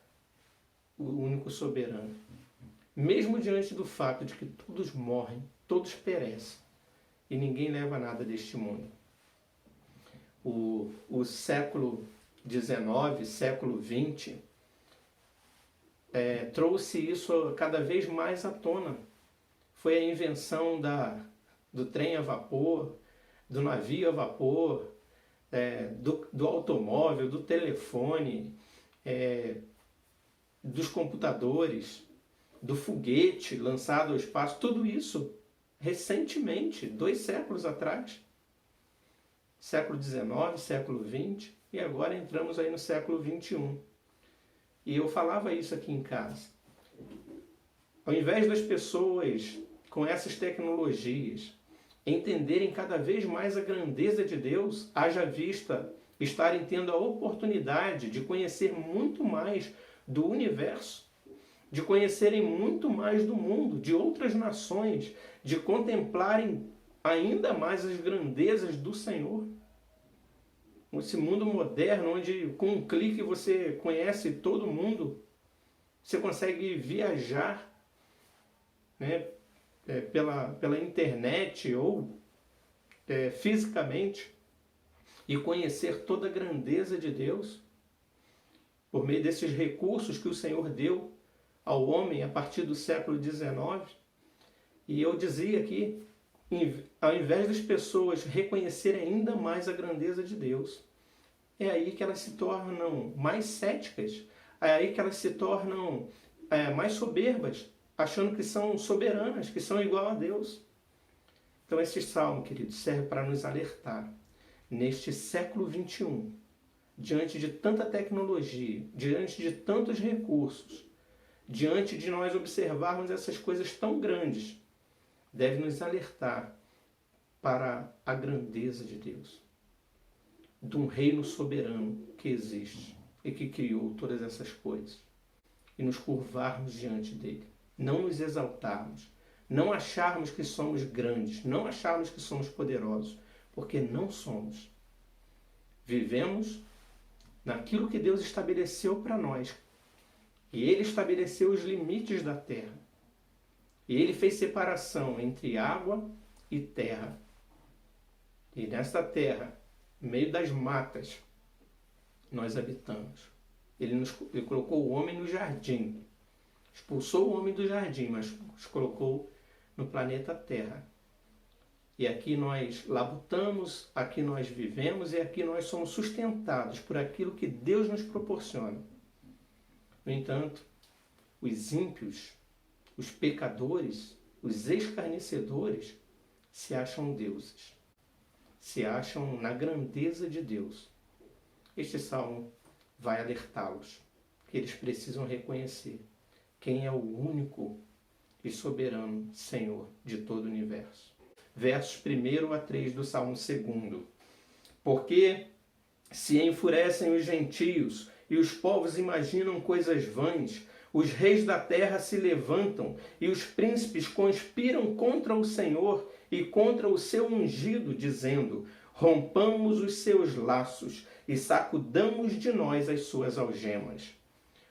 A: o único soberano. Mesmo diante do fato de que todos morrem, todos perecem, e ninguém leva nada deste mundo. O século XIX, século XX, trouxe isso cada vez mais à tona. Foi a invenção do trem a vapor, do navio a vapor, do automóvel, do telefone, dos computadores, do foguete lançado ao espaço, tudo isso recentemente, 2 séculos atrás. Século XIX, século XX, e agora entramos aí no século XXI. E eu falava isso aqui em casa. Ao invés das pessoas com essas tecnologias entenderem cada vez mais a grandeza de Deus, haja vista estarem tendo a oportunidade de conhecer muito mais do universo, de conhecerem muito mais do mundo, de outras nações, de contemplarem ainda mais as grandezas do Senhor. Esse mundo moderno, onde com um clique você conhece todo mundo, você consegue viajar, né, pela internet ou fisicamente e conhecer toda a grandeza de Deus por meio desses recursos que o Senhor deu ao homem a partir do século XIX. E eu dizia aqui, ao invés das pessoas reconhecerem ainda mais a grandeza de Deus, é aí que elas se tornam mais céticas, é aí que elas se tornam mais soberbas, achando que são soberanas, que são igual a Deus. Então esse salmo, querido, serve para nos alertar. Neste século XXI, diante de tanta tecnologia, diante de tantos recursos, diante de nós observarmos essas coisas tão grandes, deve nos alertar para a grandeza de Deus, de um reino soberano que existe e que criou todas essas coisas, e nos curvarmos diante dele, não nos exaltarmos, não acharmos que somos grandes, não acharmos que somos poderosos, porque não somos. Vivemos naquilo que Deus estabeleceu para nós, e Ele estabeleceu os limites da terra. E Ele fez separação entre água e terra. E nesta terra, no meio das matas, nós habitamos. Ele colocou o homem no jardim. Expulsou o homem do jardim, mas nos colocou no planeta Terra. E aqui nós labutamos, aqui nós vivemos e aqui nós somos sustentados por aquilo que Deus nos proporciona. No entanto, os ímpios, os pecadores, os escarnecedores se acham deuses, se acham na grandeza de Deus. Este salmo vai alertá-los que eles precisam reconhecer quem é o único e soberano Senhor de todo o universo. Versos 1 a 3 do Salmo 2. Porque Se enfurecem os gentios e os povos imaginam coisas vãs, os reis da terra se levantam e os príncipes conspiram contra o Senhor e contra o seu ungido, dizendo: rompamos os seus laços e sacudamos de nós as suas algemas.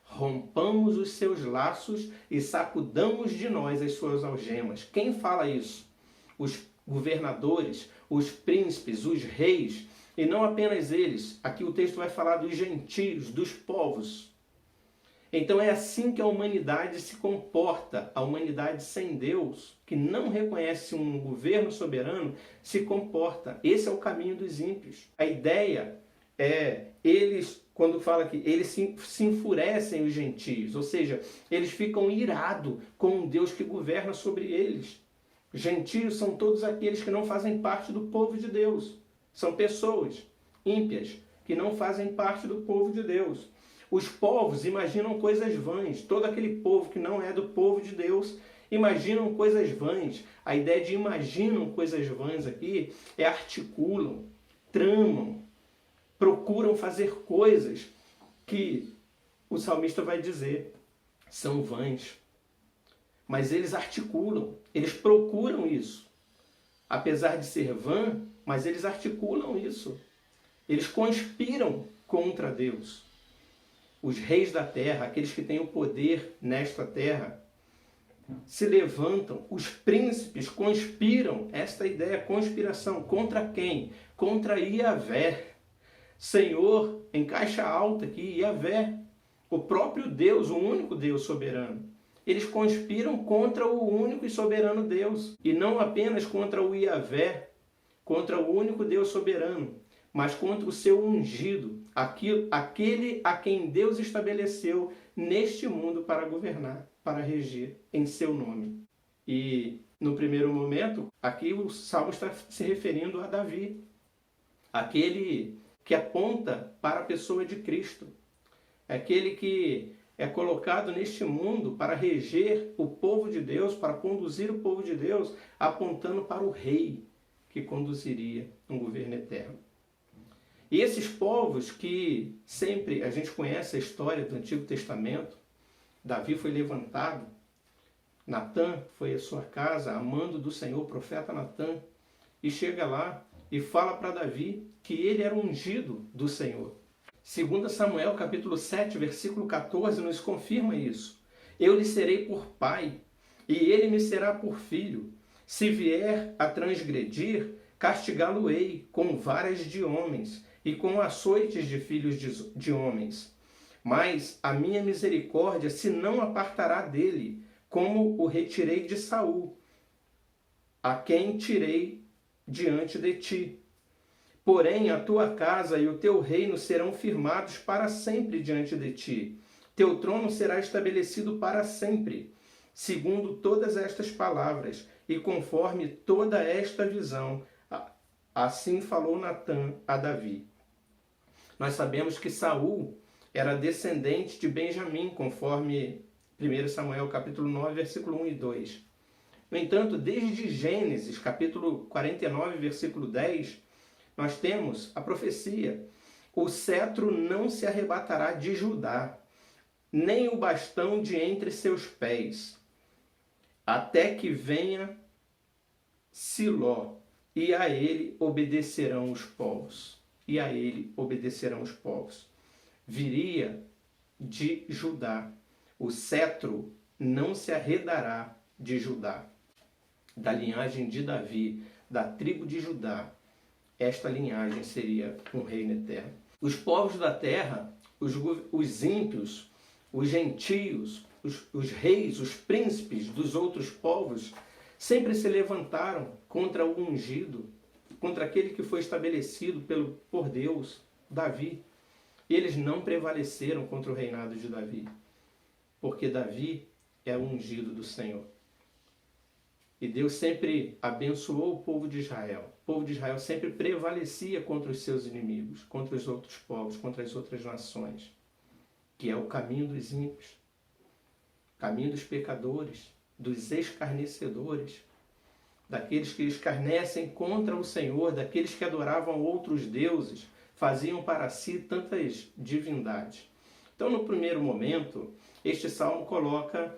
A: Rompamos os seus laços e sacudamos de nós as suas algemas. Quem fala isso? Os governadores, os príncipes, os reis, e não apenas eles. Aqui o texto vai falar dos gentios, dos povos. Então é assim que a humanidade se comporta. A humanidade sem Deus, que não reconhece um governo soberano, se comporta. Esse é o caminho dos ímpios. A ideia é, eles, quando fala que eles se enfurecem os gentios, ou seja, eles ficam irados com um Deus que governa sobre eles. Gentios são todos aqueles que não fazem parte do povo de Deus. São pessoas ímpias que não fazem parte do povo de Deus. Os povos imaginam coisas vãs. Todo aquele povo que não é do povo de Deus imaginam coisas vãs. A ideia de imaginam coisas vãs aqui é articulam, tramam, procuram fazer coisas que o salmista vai dizer são vãs. Mas eles articulam, eles procuram isso. Apesar de ser vã, mas eles articulam isso. Eles conspiram contra Deus. Os reis da terra, aqueles que têm o poder nesta terra, se levantam. Os príncipes conspiram. Esta ideia, conspiração, contra quem? Contra Yahvé. Senhor, em caixa alta aqui, Yahvé. O próprio Deus, o único Deus soberano. Eles conspiram contra o único e soberano Deus. E não apenas contra o Yahvé, contra o único Deus soberano, mas contra o seu ungido, aquele a quem Deus estabeleceu neste mundo para governar, para regir em seu nome. E no primeiro momento, aqui o Salmo está se referindo a Davi, aquele que aponta para a pessoa de Cristo, aquele que é colocado neste mundo para reger o povo de Deus, para conduzir o povo de Deus, apontando para o rei que conduziria um governo eterno. E esses povos que sempre, a gente conhece a história do Antigo Testamento, Davi foi levantado, Natã foi à sua casa, amando do Senhor, o profeta Natã, e chega lá e fala para Davi que ele era ungido do Senhor. 2 Samuel capítulo 7, versículo 14, nos confirma isso. Eu lhe serei por pai, e ele me será por filho. Se vier a transgredir, castigá-lo-ei com varas de homens e com açoites de filhos de homens. Mas a minha misericórdia se não apartará dele, como o retirei de Saul, a quem tirei diante de ti. Porém, a tua casa e o teu reino serão firmados para sempre diante de ti. Teu trono será estabelecido para sempre, segundo todas estas palavras, e conforme toda esta visão. Assim falou Natã a Davi. Nós sabemos que Saul era descendente de Benjamim, conforme 1 Samuel capítulo 9, versículo 1 e 2. No entanto, desde Gênesis, capítulo 49, versículo 10, nós temos a profecia: o cetro não se arrebatará de Judá, nem o bastão de entre seus pés, até que venha Siló, e a ele obedecerão os povos. E a ele obedecerão os povos. Viria de Judá. O cetro não se arredará de Judá. Da linhagem de Davi, da tribo de Judá, esta linhagem seria um reino eterno. Os povos da terra, os ímpios, os gentios, os reis, os príncipes dos outros povos, sempre se levantaram contra o ungido, contra aquele que foi estabelecido por Deus, Davi. E eles não prevaleceram contra o reinado de Davi, porque Davi é o ungido do Senhor. E Deus sempre abençoou o povo de Israel. O povo de Israel sempre prevalecia contra os seus inimigos, contra os outros povos, contra as outras nações, que é o caminho dos ímpios, caminho dos pecadores, dos escarnecedores, daqueles que escarnecem contra o Senhor, daqueles que adoravam outros deuses, faziam para si tantas divindades. Então, no primeiro momento, este salmo coloca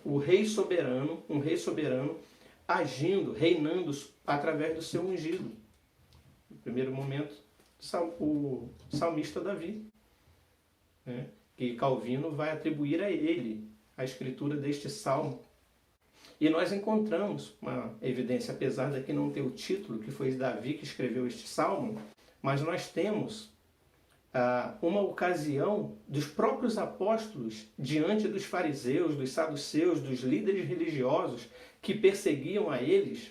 A: o rei soberano, um rei soberano, agindo, reinando através do seu ungido. No primeiro momento, o salmista Davi, né? Que Calvino vai atribuir a ele a escritura deste salmo. E nós encontramos uma evidência, apesar de que não ter o título, que foi Davi que escreveu este salmo, mas nós temos uma ocasião dos próprios apóstolos diante dos fariseus, dos saduceus, dos líderes religiosos que perseguiam a eles,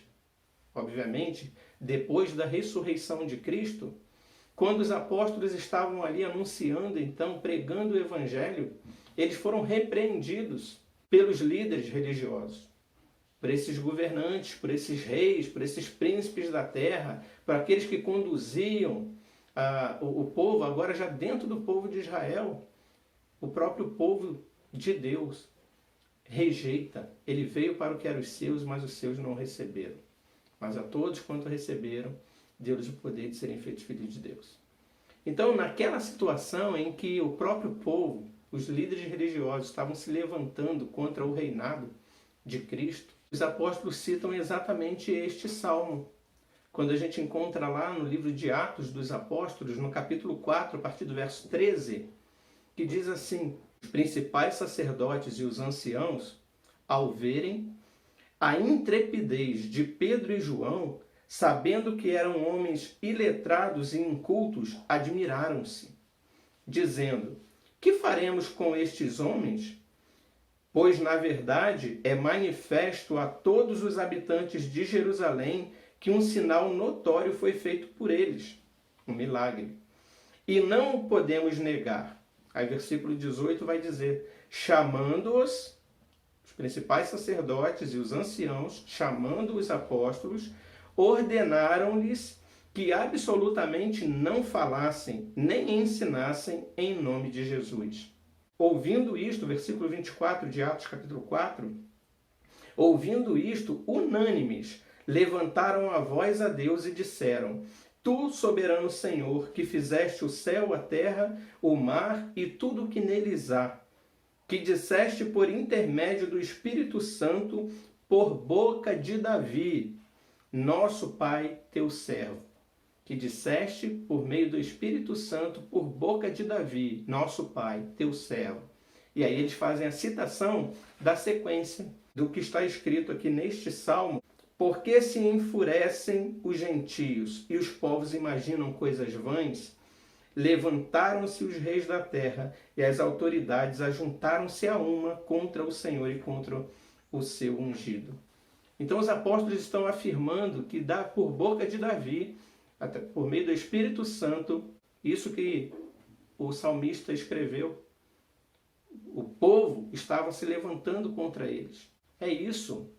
A: obviamente, depois da ressurreição de Cristo, quando os apóstolos estavam ali anunciando, então, pregando o evangelho, eles foram repreendidos pelos líderes religiosos, por esses governantes, por esses reis, por esses príncipes da terra, por aqueles que conduziam o povo, agora já dentro do povo de Israel, o próprio povo de Deus rejeita. Ele veio para o que eram os seus, mas os seus não receberam. Mas a todos quanto receberam, deu-lhes o poder de serem feitos filhos de Deus. Então, naquela situação em que o próprio povo, os líderes religiosos estavam se levantando contra o reinado de Cristo, os apóstolos citam exatamente este salmo. Quando a gente encontra lá no livro de Atos dos Apóstolos, no capítulo 4, a partir do verso 13, que diz assim: os principais sacerdotes e os anciãos, ao verem a intrepidez de Pedro e João, sabendo que eram homens iletrados e incultos, admiraram-se, dizendo: que faremos com estes homens? Pois, na verdade, é manifesto a todos os habitantes de Jerusalém que um sinal notório foi feito por eles, um milagre. E não o podemos negar. Aí, versículo 18 vai dizer: chamando-os, os principais sacerdotes e os anciãos, chamando os apóstolos, ordenaram-lhes que absolutamente não falassem, nem ensinassem em nome de Jesus. Ouvindo isto, versículo 24 de Atos capítulo 4, ouvindo isto, unânimes, levantaram a voz a Deus e disseram: Tu, soberano Senhor, que fizeste o céu, a terra, o mar e tudo o que neles há, que disseste por intermédio do Espírito Santo, por boca de Davi, nosso pai, teu servo. Que disseste por meio do Espírito Santo, por boca de Davi, nosso pai, teu servo. E aí eles fazem a citação da sequência do que está escrito aqui neste salmo. Porque se enfurecem os gentios e os povos imaginam coisas vãs, levantaram-se os reis da terra e as autoridades ajuntaram-se a uma contra o Senhor e contra o seu ungido. Então os apóstolos estão afirmando que dá por boca de Davi, até por meio do Espírito Santo, isso que o salmista escreveu. O povo estava se levantando contra eles. É isso.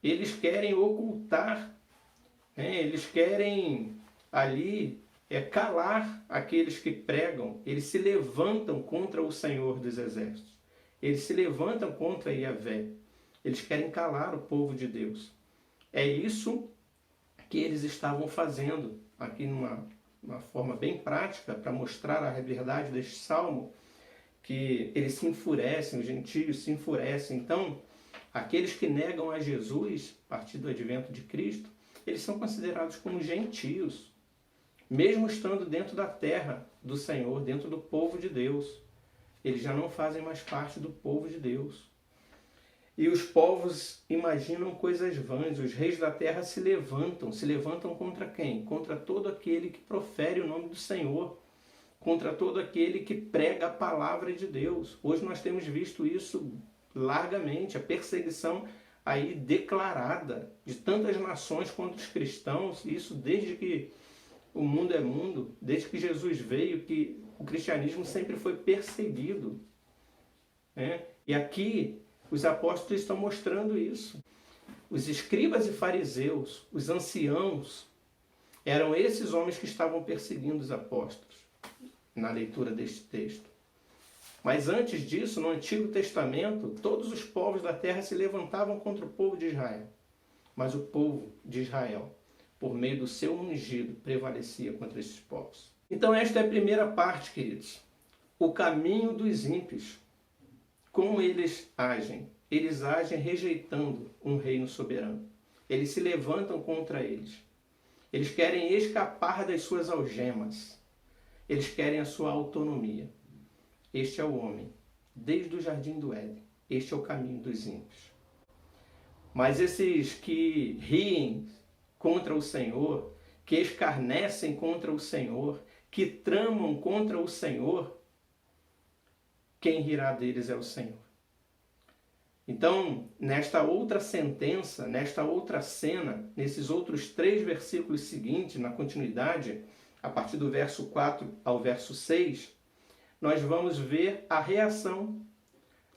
A: Eles querem ocultar, eles querem ali calar aqueles que pregam. Eles se levantam contra o Senhor dos Exércitos. Eles se levantam contra Yahvé. Eles querem calar o povo de Deus. É isso que eles estavam fazendo aqui numa forma bem prática para mostrar a verdade deste salmo, que eles se enfurecem, os gentios se enfurecem. Então, aqueles que negam a Jesus, a partir do advento de Cristo, eles são considerados como gentios, mesmo estando dentro da terra do Senhor, dentro do povo de Deus. Eles já não fazem mais parte do povo de Deus. E os povos imaginam coisas vãs, os reis da terra se levantam contra quem? Contra todo aquele que profere o nome do Senhor, contra todo aquele que prega a palavra de Deus. Hoje nós temos visto isso largamente, a perseguição aí declarada de tantas nações contra os cristãos, isso desde que o mundo é mundo, desde que Jesus veio, que o cristianismo sempre foi perseguido. E aqui os apóstolos estão mostrando isso. Os escribas e fariseus, os anciãos, eram esses homens que estavam perseguindo os apóstolos, na leitura deste texto. Mas antes disso, no Antigo Testamento, todos os povos da terra se levantavam contra o povo de Israel. Mas o povo de Israel por meio do seu ungido, prevalecia contra esses povos. Então esta é a primeira parte, queridos. O caminho dos ímpios. Como eles agem? Eles agem rejeitando um reino soberano. Eles se levantam contra eles. Eles querem escapar das suas algemas. Eles querem a sua autonomia. Este é o homem, desde o jardim do Éden. Este é o caminho dos ímpios. Mas esses que riem contra o Senhor, que escarnecem contra o Senhor, que tramam contra o Senhor, quem rirá deles é o Senhor. Então, nesta outra sentença, nesta outra cena, nesses outros 3 versículos seguintes, na continuidade, a partir do verso 4 ao verso 6, nós vamos ver a reação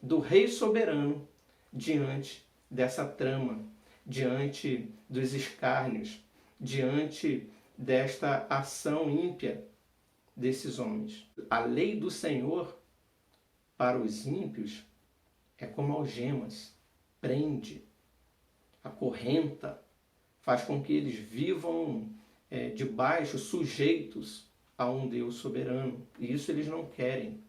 A: do rei soberano diante dessa trama, diante dos escárnios, diante desta ação ímpia desses homens. A lei do Senhor para os ímpios é como algemas, prende, acorrenta, faz com que eles vivam debaixo, sujeitos a um Deus soberano. E isso eles não querem.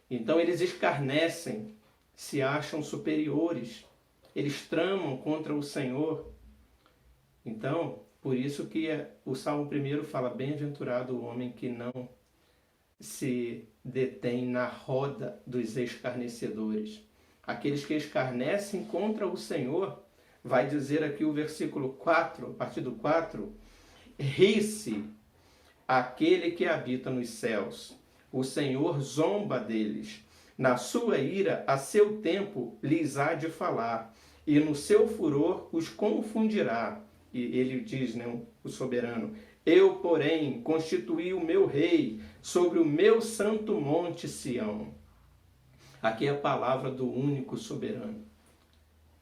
A: Então eles escarnecem, se acham superiores, eles tramam contra o Senhor. Então, por isso que o Salmo 1 fala: bem-aventurado o homem que não se detém na roda dos escarnecedores. Aqueles que escarnecem contra o Senhor, vai dizer aqui o versículo 4, a partir do 4, ri-se aquele que habita nos céus. O Senhor zomba deles. Na sua ira, a seu tempo, lhes há de falar, e no seu furor os confundirá. E ele diz, o soberano: eu, porém, constituí o meu rei sobre o meu santo monte Sião. Aqui é a palavra do único soberano,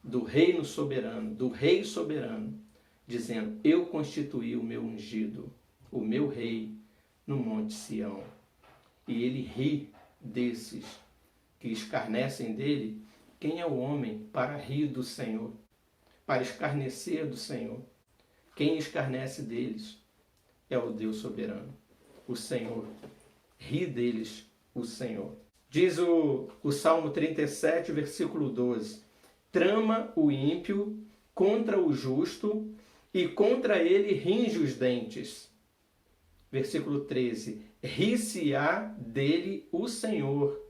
A: do reino soberano, do rei soberano, dizendo: eu constituí o meu ungido, o meu rei, no monte Sião. E ele ri desses que escarnecem dele. Quem é o homem para rir do Senhor, para escarnecer do Senhor? Quem escarnece deles é o Deus soberano, o Senhor. Ri deles o Senhor. Diz o Salmo 37, versículo 12: trama o ímpio contra o justo, e contra ele ringe os dentes. Versículo 13: ri-se-á dele o Senhor,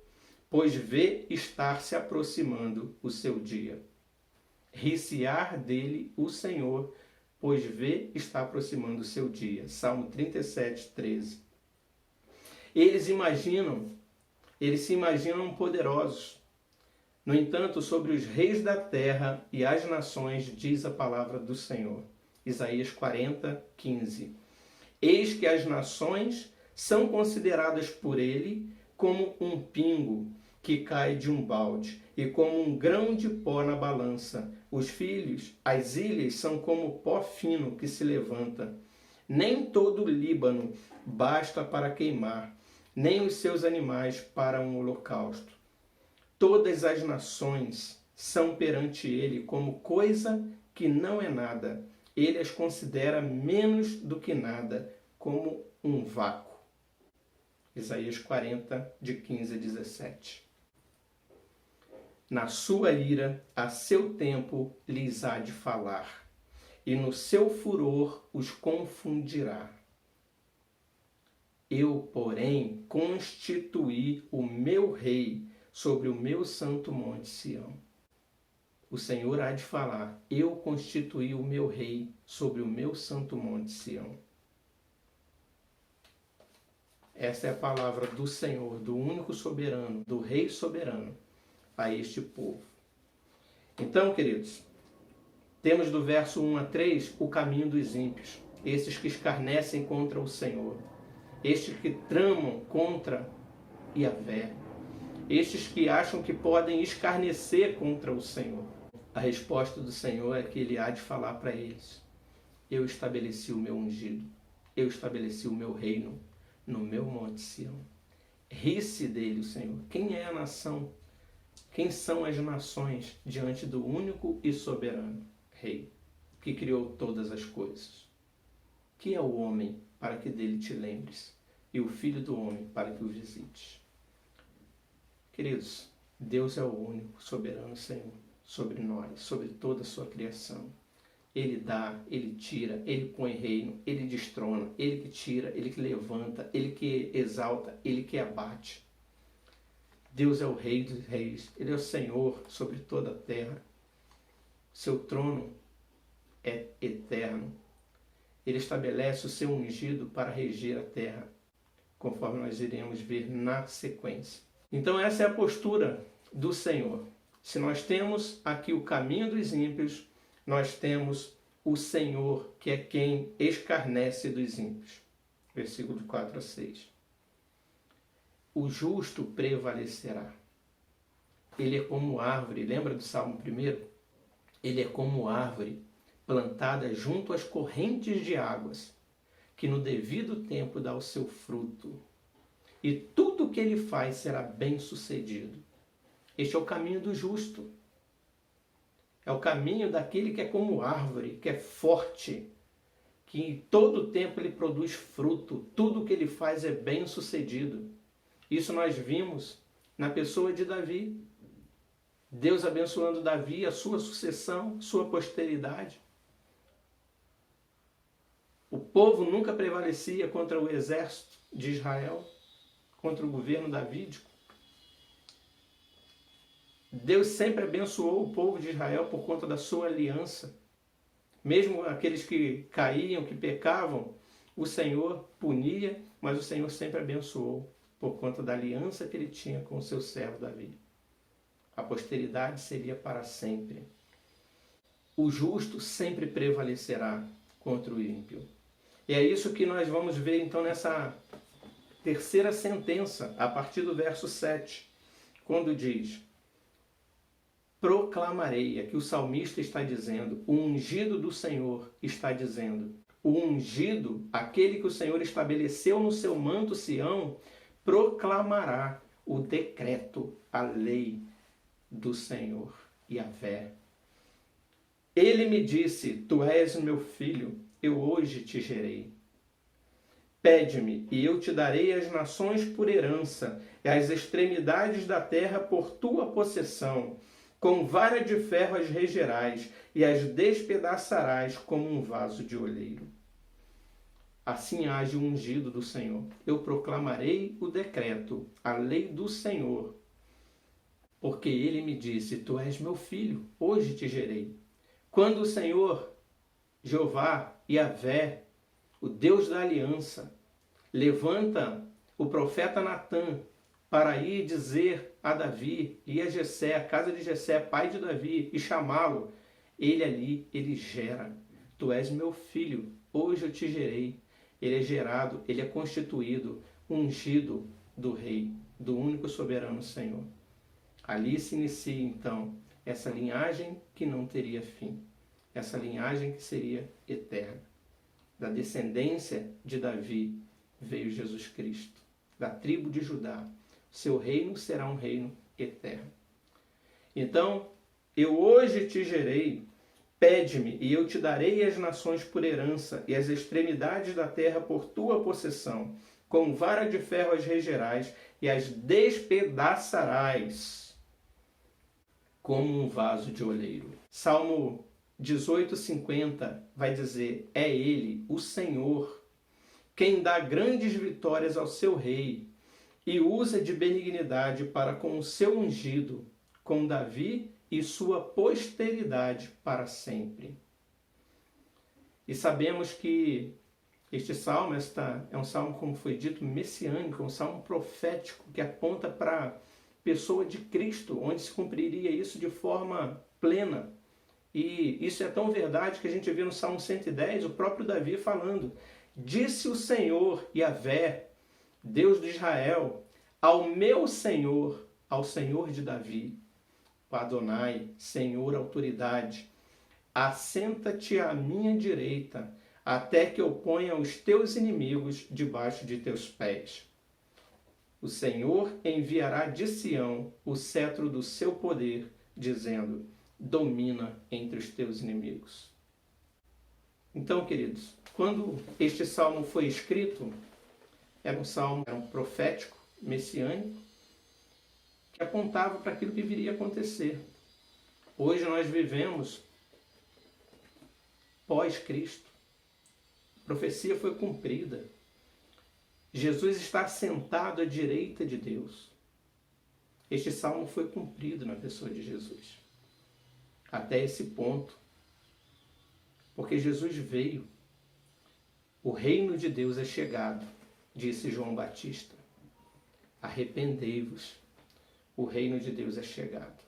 A: pois vê estar se aproximando o seu dia. Ri-se-á dele o Senhor, pois vê estar aproximando o seu dia. Salmo 37, 13. Eles se imaginam poderosos. No entanto, sobre os reis da terra e as nações, diz a palavra do Senhor. Isaías 40, 15. Eis que as nações são consideradas por ele como um pingo que cai de um balde, e como um grão de pó na balança. Os filhos, as ilhas, são como pó fino que se levanta. Nem todo o Líbano basta para queimar, nem os seus animais para um holocausto. Todas as nações são perante ele como coisa que não é nada. Ele as considera menos do que nada, como um vácuo. Isaías 40, de 15 a 17. Na sua ira, a seu tempo lhes há de falar, e no seu furor os confundirá. Eu, porém, constituí o meu rei sobre o meu santo monte Sião. O Senhor há de falar: eu constituí o meu rei sobre o meu santo monte Sião. Essa é a palavra do Senhor, do único soberano, do rei soberano, a este povo. Então, queridos, temos do verso 1 a 3 o caminho dos ímpios, esses que escarnecem contra o Senhor, estes que tramam contra Yahvé, estes que acham que podem escarnecer contra o Senhor. A resposta do Senhor é que ele há de falar para eles: eu estabeleci o meu ungido, eu estabeleci o meu reino no meu monte Sião. Ri-se dele o Senhor. Quem é a nação? Quem são as nações diante do único e soberano Rei, que criou todas as coisas? Que é o homem para que dele te lembres, e o filho do homem para que o visites. Queridos, Deus é o único soberano Senhor sobre nós, sobre toda a sua criação. Ele dá, Ele tira, Ele põe reino, Ele destrona, Ele que tira, Ele que levanta, Ele que exalta, Ele que abate. Deus é o Rei dos reis, Ele é o Senhor sobre toda a terra. Seu trono é eterno. Ele estabelece o seu ungido para reger a terra, conforme nós iremos ver na sequência. Então essa é a postura do Senhor. Se nós temos aqui o caminho dos ímpios, nós temos o Senhor, que é quem escarnece dos ímpios. Versículo 4 a 6. O justo prevalecerá. Ele é como árvore, lembra do Salmo 1? Ele é como árvore plantada junto às correntes de águas, que no devido tempo dá o seu fruto. E tudo o que ele faz será bem sucedido. Este é o caminho do justo. É o caminho daquele que é como árvore, que é forte, que em todo tempo ele produz fruto. Tudo o que ele faz é bem sucedido. Isso nós vimos na pessoa de Davi. Deus abençoando Davi, a sua sucessão, sua posteridade. O povo nunca prevalecia contra o exército de Israel, contra o governo davídico. Deus sempre abençoou o povo de Israel por conta da sua aliança. Mesmo aqueles que caíam, que pecavam, o Senhor punia, mas o Senhor sempre abençoou por conta da aliança que ele tinha com o seu servo Davi. A posteridade seria para sempre. O justo sempre prevalecerá contra o ímpio. E é isso que nós vamos ver então nessa terceira sentença, a partir do verso 7, quando diz: proclamarei, aqui o salmista está dizendo, o ungido do Senhor está dizendo, o ungido, aquele que o Senhor estabeleceu no seu manto Sião, proclamará o decreto, a lei do Senhor, Yahvé. Ele me disse, tu és meu filho, eu hoje te gerei. Pede-me, e eu te darei as nações por herança, e as extremidades da terra por tua possessão. Com vara de ferro as regerás, e as despedaçarás como um vaso de oleiro. Assim age o ungido do Senhor. Eu proclamarei o decreto, a lei do Senhor. Porque ele me disse, tu és meu filho, hoje te gerei. Quando o Senhor, Jeová, Yahvé, o Deus da aliança, levanta o profeta Natã para ir dizer a Davi e a Jessé, a casa de Jessé, pai de Davi, e chamá-lo, ele ali, ele gera. Tu és meu filho, hoje eu te gerei. Ele é gerado, ele é constituído, ungido do Rei, do único soberano Senhor. Ali se inicia, então, essa linhagem que não teria fim. Essa linhagem que seria eterna. Da descendência de Davi veio Jesus Cristo. Da tribo de Judá. Seu reino será um reino eterno. Então, eu hoje te gerei, pede-me, e eu te darei as nações por herança, e as extremidades da terra por tua possessão. Com vara de ferro as regerás, e as despedaçarás como um vaso de oleiro. Salmo 18:50 vai dizer, é ele, o Senhor, quem dá grandes vitórias ao seu rei, e usa de benignidade para com o seu ungido, com Davi e sua posteridade para sempre. E sabemos que este salmo é um salmo, como foi dito, messiânico, um salmo profético que aponta para a pessoa de Cristo, onde se cumpriria isso de forma plena. E isso é tão verdade que a gente vê no Salmo 110, o próprio Davi falando, disse o Senhor, Yahvé, Deus de Israel, ao meu Senhor, ao Senhor de Davi, o Adonai, Senhor, autoridade, assenta-te à minha direita, até que eu ponha os teus inimigos debaixo de teus pés. O Senhor enviará de Sião o cetro do seu poder, dizendo, domina entre os teus inimigos. Então, queridos, quando este salmo foi escrito, era um profético, messiânico, que apontava para aquilo que viria a acontecer. Hoje nós vivemos pós-Cristo. A profecia foi cumprida. Jesus está sentado à direita de Deus. Este salmo foi cumprido na pessoa de Jesus. Até esse ponto. Porque Jesus veio. O reino de Deus é chegado, disse João Batista. Arrependei-vos. O reino de Deus é chegado.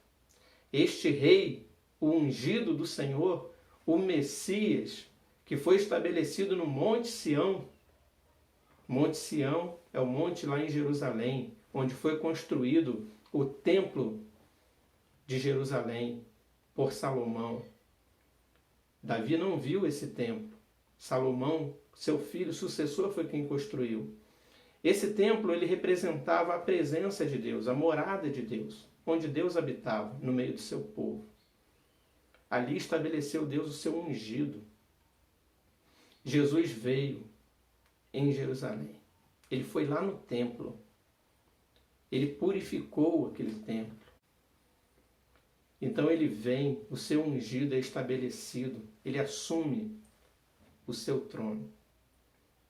A: Este rei, o ungido do Senhor, o Messias, que foi estabelecido no Monte Sião. Monte Sião é o monte lá em Jerusalém, onde foi construído o templo de Jerusalém por Salomão. Davi não viu esse templo. Salomão, seu filho, sucessor, foi quem construiu. Esse templo ele representava a presença de Deus, a morada de Deus, onde Deus habitava no meio do seu povo. Ali estabeleceu Deus o seu ungido. Jesus veio em Jerusalém. Ele foi lá no templo. Ele purificou aquele templo. Então ele vem, o seu ungido é estabelecido. Ele assume o seu trono.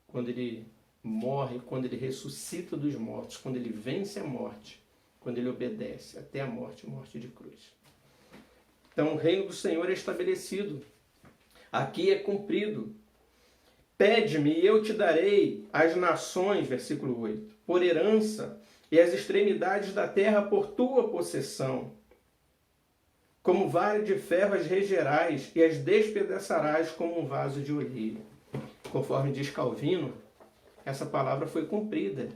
A: Quando ele morre, quando ele ressuscita dos mortos, quando ele vence a morte, quando ele obedece até a morte de cruz. Então o reino do Senhor é estabelecido. Aqui é cumprido. Pede-me e eu te darei as nações, versículo 8, por herança, e as extremidades da terra por tua possessão. Como vara de ferro as regerás e as despedaçarás como um vaso de oleiro. Conforme diz Calvino, essa palavra foi cumprida.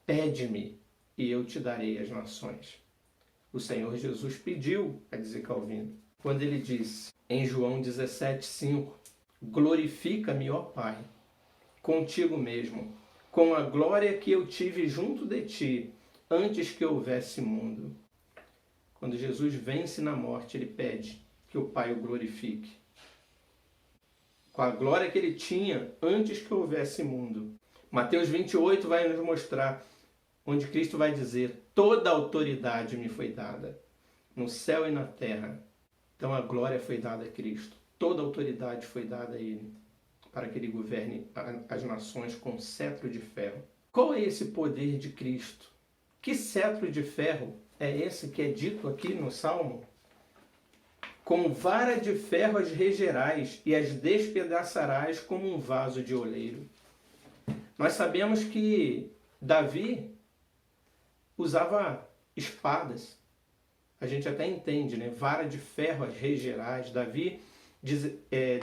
A: Pede-me e eu te darei as nações. O Senhor Jesus pediu, a dizer Calvino, quando ele disse em João 17,5, glorifica-me, ó Pai, contigo mesmo, com a glória que eu tive junto de ti, antes que houvesse mundo. Quando Jesus vence na morte, ele pede que o Pai o glorifique. Com a glória que ele tinha antes que houvesse mundo. Mateus 28 vai nos mostrar onde Cristo vai dizer, toda a autoridade me foi dada, no céu e na terra. Então a glória foi dada a Cristo. Toda a autoridade foi dada a ele, para que ele governe as nações com cetro de ferro. Qual é esse poder de Cristo? Que cetro de ferro é esse que é dito aqui no Salmo? Com vara de ferro as regerás e as despedaçarás como um vaso de oleiro. Nós sabemos que Davi usava espadas. A gente até entende, né? Vara de ferro as regerás. Davi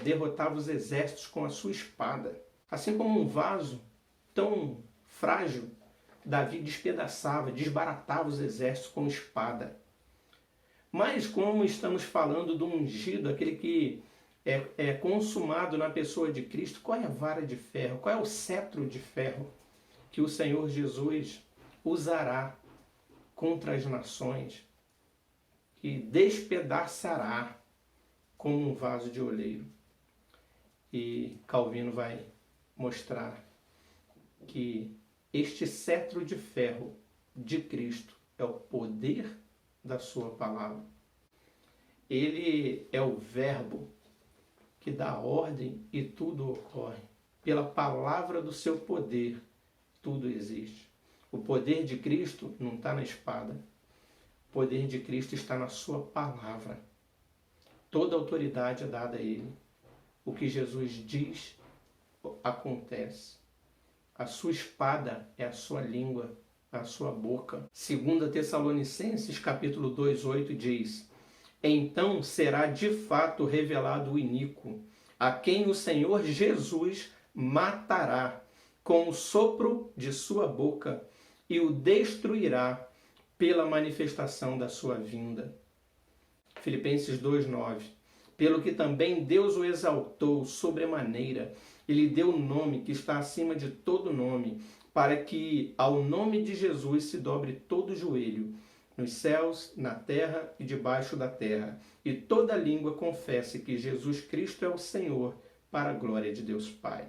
A: derrotava os exércitos com a sua espada. Assim como um vaso tão frágil, Davi despedaçava, desbaratava os exércitos com espada. Mas como estamos falando do ungido, aquele que é consumado na pessoa de Cristo, qual é a vara de ferro? Qual é o cetro de ferro que o Senhor Jesus usará contra as nações e despedaçará como um vaso de oleiro? E Calvino vai mostrar que este cetro de ferro de Cristo é o poder da sua palavra. Ele é o verbo que dá ordem e tudo ocorre. Pela palavra do seu poder, tudo existe. O poder de Cristo não está na espada. O poder de Cristo está na sua palavra. Toda autoridade é dada a ele. O que Jesus diz, acontece. A sua espada é a sua língua, a sua boca. 2 Tessalonicenses, capítulo 2:8 diz, então será de fato revelado o iníquo, a quem o Senhor Jesus matará com o sopro de sua boca e o destruirá pela manifestação da sua vinda. Filipenses 2:9. Pelo que também Deus o exaltou sobremaneira e lhe deu o nome que está acima de todo nome, para que ao nome de Jesus se dobre todo o joelho, nos céus, na terra e debaixo da terra, e toda língua confesse que Jesus Cristo é o Senhor, para a glória de Deus Pai.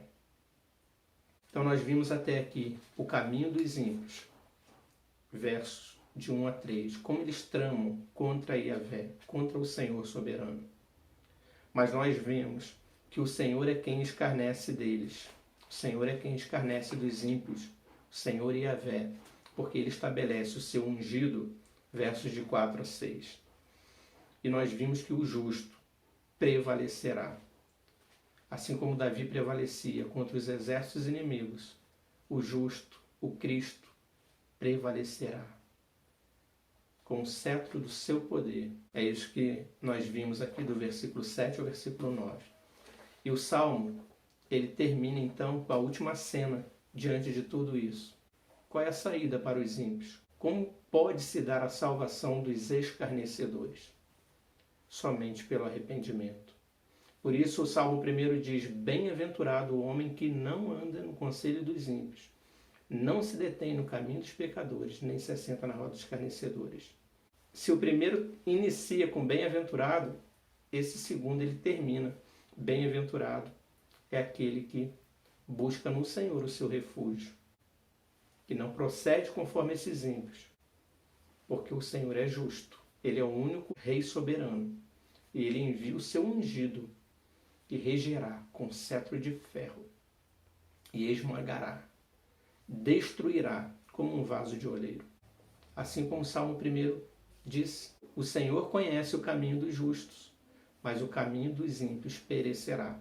A: Então nós vimos até aqui o caminho dos ímpios, versos de 1 a 3, como eles tramam contra Yahvé, contra o Senhor soberano. Mas nós vemos que o Senhor é quem escarnece deles, o Senhor é quem escarnece dos ímpios, o Senhor Yahvé, porque ele estabelece o seu ungido, versos de 4 a 6. E nós vimos que o justo prevalecerá. Assim como Davi prevalecia contra os exércitos inimigos, o justo, o Cristo, prevalecerá com o cetro do seu poder. É isso que nós vimos aqui do versículo 7 ao versículo 9. E o Salmo, ele termina então com a última cena diante de tudo isso. Qual é a saída para os ímpios? Como pode se dar a salvação dos escarnecedores? Somente pelo arrependimento. Por isso o Salmo 1 diz: bem-aventurado o homem que não anda no conselho dos ímpios, não se detém no caminho dos pecadores, nem se assenta na roda dos escarnecedores. Se o primeiro inicia com bem-aventurado, esse segundo ele termina. Bem-aventurado é aquele que busca no Senhor o seu refúgio, que não procede conforme esses ímpios, porque o Senhor é justo, ele é o único Rei soberano, e ele envia o seu ungido, e regerá com cetro de ferro, e esmagará, destruirá como um vaso de oleiro. Assim como o Salmo 1 diz: o Senhor conhece o caminho dos justos, mas o caminho dos ímpios perecerá.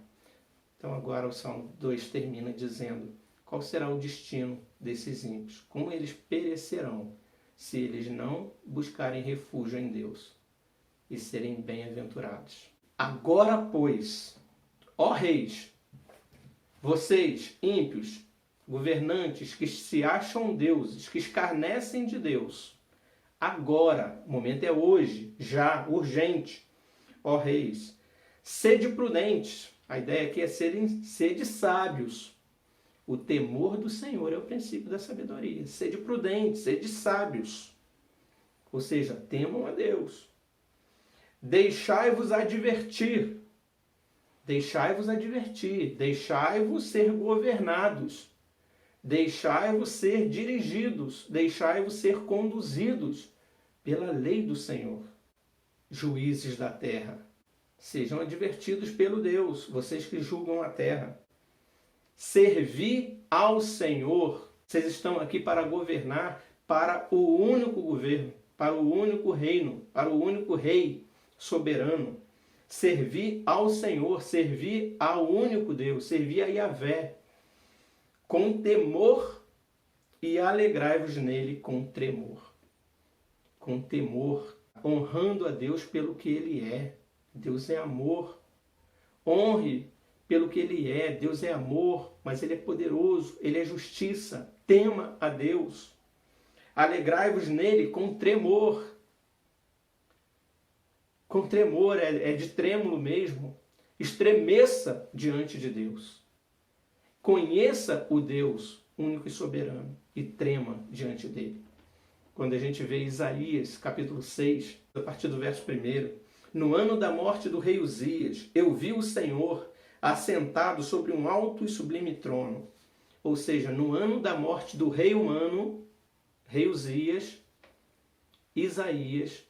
A: Então agora o Salmo 2 termina dizendo qual será o destino desses ímpios, como eles perecerão se eles não buscarem refúgio em Deus e serem bem-aventurados. Agora, pois, ó reis, vocês, ímpios, governantes que se acham deuses, que escarnecem de Deus, agora, o momento é hoje, já, urgente, ó reis, sede prudentes. A ideia aqui é sede sábios. O temor do Senhor é o princípio da sabedoria. Sede prudentes, sede sábios. Ou seja, temam a Deus. Deixai-vos advertir. Deixai-vos advertir. Deixai-vos ser governados. Deixai-vos ser dirigidos. Deixai-vos ser conduzidos pela lei do Senhor. Juízes da terra, sejam advertidos pelo Deus, vocês que julgam a terra. Servi ao Senhor. Vocês estão aqui para governar para o único governo, para o único reino, para o único rei soberano. Servi ao Senhor, servi ao único Deus, servi a Yahvé com temor e alegrai-vos nele com tremor. Com temor, honrando a Deus pelo que Ele é. Deus é amor. Honre pelo que Ele é. Deus é amor, mas Ele é poderoso. Ele é justiça. Tema a Deus. Alegrai-vos nele com tremor. Com tremor, é de trêmulo mesmo. Estremeça diante de Deus. Conheça o Deus único e soberano e trema diante dele. Quando a gente vê Isaías, capítulo 6, a partir do verso 1, no ano da morte do rei Uzias, eu vi o Senhor assentado sobre um alto e sublime trono. Ou seja, no ano da morte do rei humano, rei Uzias, Isaías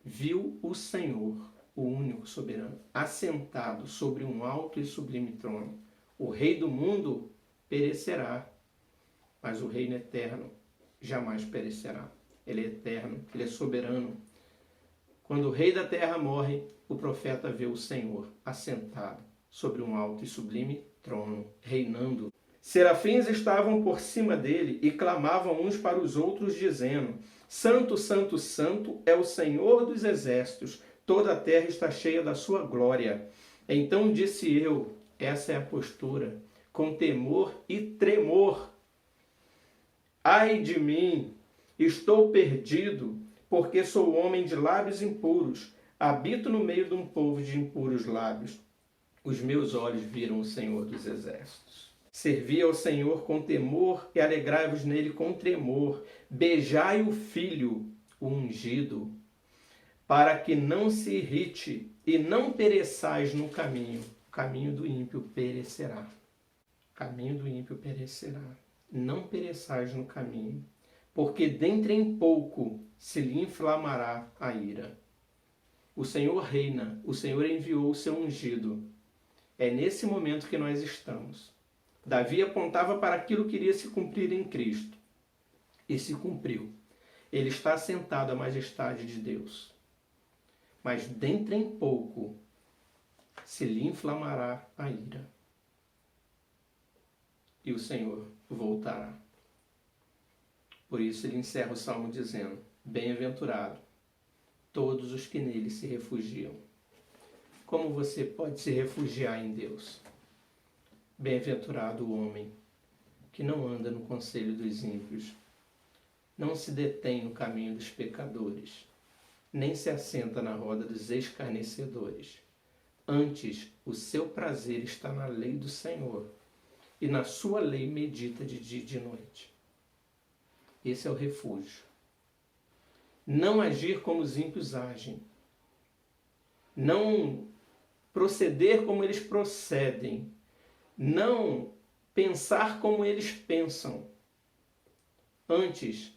A: viu o Senhor, o único soberano, assentado sobre um alto e sublime trono. O rei do mundo perecerá, mas o reino eterno jamais perecerá. Ele é eterno, ele é soberano. Quando o rei da terra morre, o profeta vê o Senhor assentado sobre um alto e sublime trono, reinando. Serafins estavam por cima dele e clamavam uns para os outros, dizendo: Santo, Santo, Santo é o Senhor dos exércitos, toda a terra está cheia da sua glória. Então disse eu, essa é a postura, com temor e tremor. Ai de mim, estou perdido, porque sou homem de lábios impuros, habito no meio de um povo de impuros lábios. Os meus olhos viram o Senhor dos exércitos. Servi ao Senhor com temor e alegrai-vos nele com tremor. Beijai o Filho, o ungido, para que não se irrite e não pereçais no caminho. O caminho do ímpio perecerá. O caminho do ímpio perecerá. Não pereçais no caminho, porque dentre em pouco se lhe inflamará a ira. O Senhor reina, o Senhor enviou o seu ungido. É nesse momento que nós estamos. Davi apontava para aquilo que iria se cumprir em Cristo. E se cumpriu. Ele está assentado à majestade de Deus. Mas dentre em pouco se lhe inflamará a ira. E o Senhor voltará. Por isso ele encerra o salmo dizendo: bem-aventurado todos os que nele se refugiam. Como você pode se refugiar em Deus? Bem-aventurado o homem que não anda no conselho dos ímpios, não se detém no caminho dos pecadores, nem se assenta na roda dos escarnecedores. Antes, o seu prazer está na lei do Senhor, e na sua lei medita de dia e de noite. Esse é o refúgio. Não agir como os ímpios agem. Não proceder como eles procedem. Não pensar como eles pensam. Antes,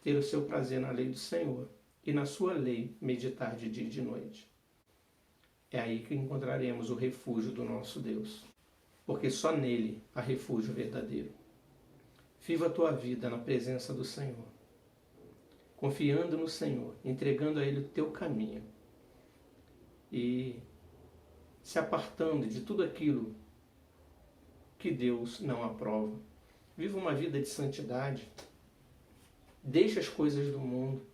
A: ter o seu prazer na lei do Senhor e na sua lei meditar de dia e de noite. É aí que encontraremos o refúgio do nosso Deus, porque só nele há refúgio verdadeiro. Viva a tua vida na presença do Senhor, confiando no Senhor, entregando a Ele o teu caminho e se apartando de tudo aquilo que Deus não aprova. Viva uma vida de santidade. Deixe as coisas do mundo.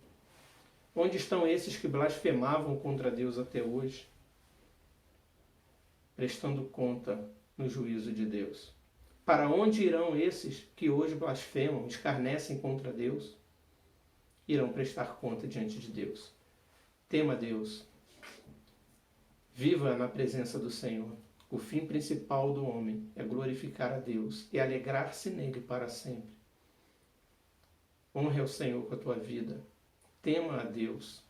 A: Onde estão esses que blasfemavam contra Deus até hoje? Prestando conta no juízo de Deus. Para onde irão esses que hoje blasfemam, escarnecem contra Deus? Irão prestar conta diante de Deus. Tema Deus. Viva na presença do Senhor. O fim principal do homem é glorificar a Deus e alegrar-se nele para sempre. Honre ao Senhor com a tua vida. Tema a Deus.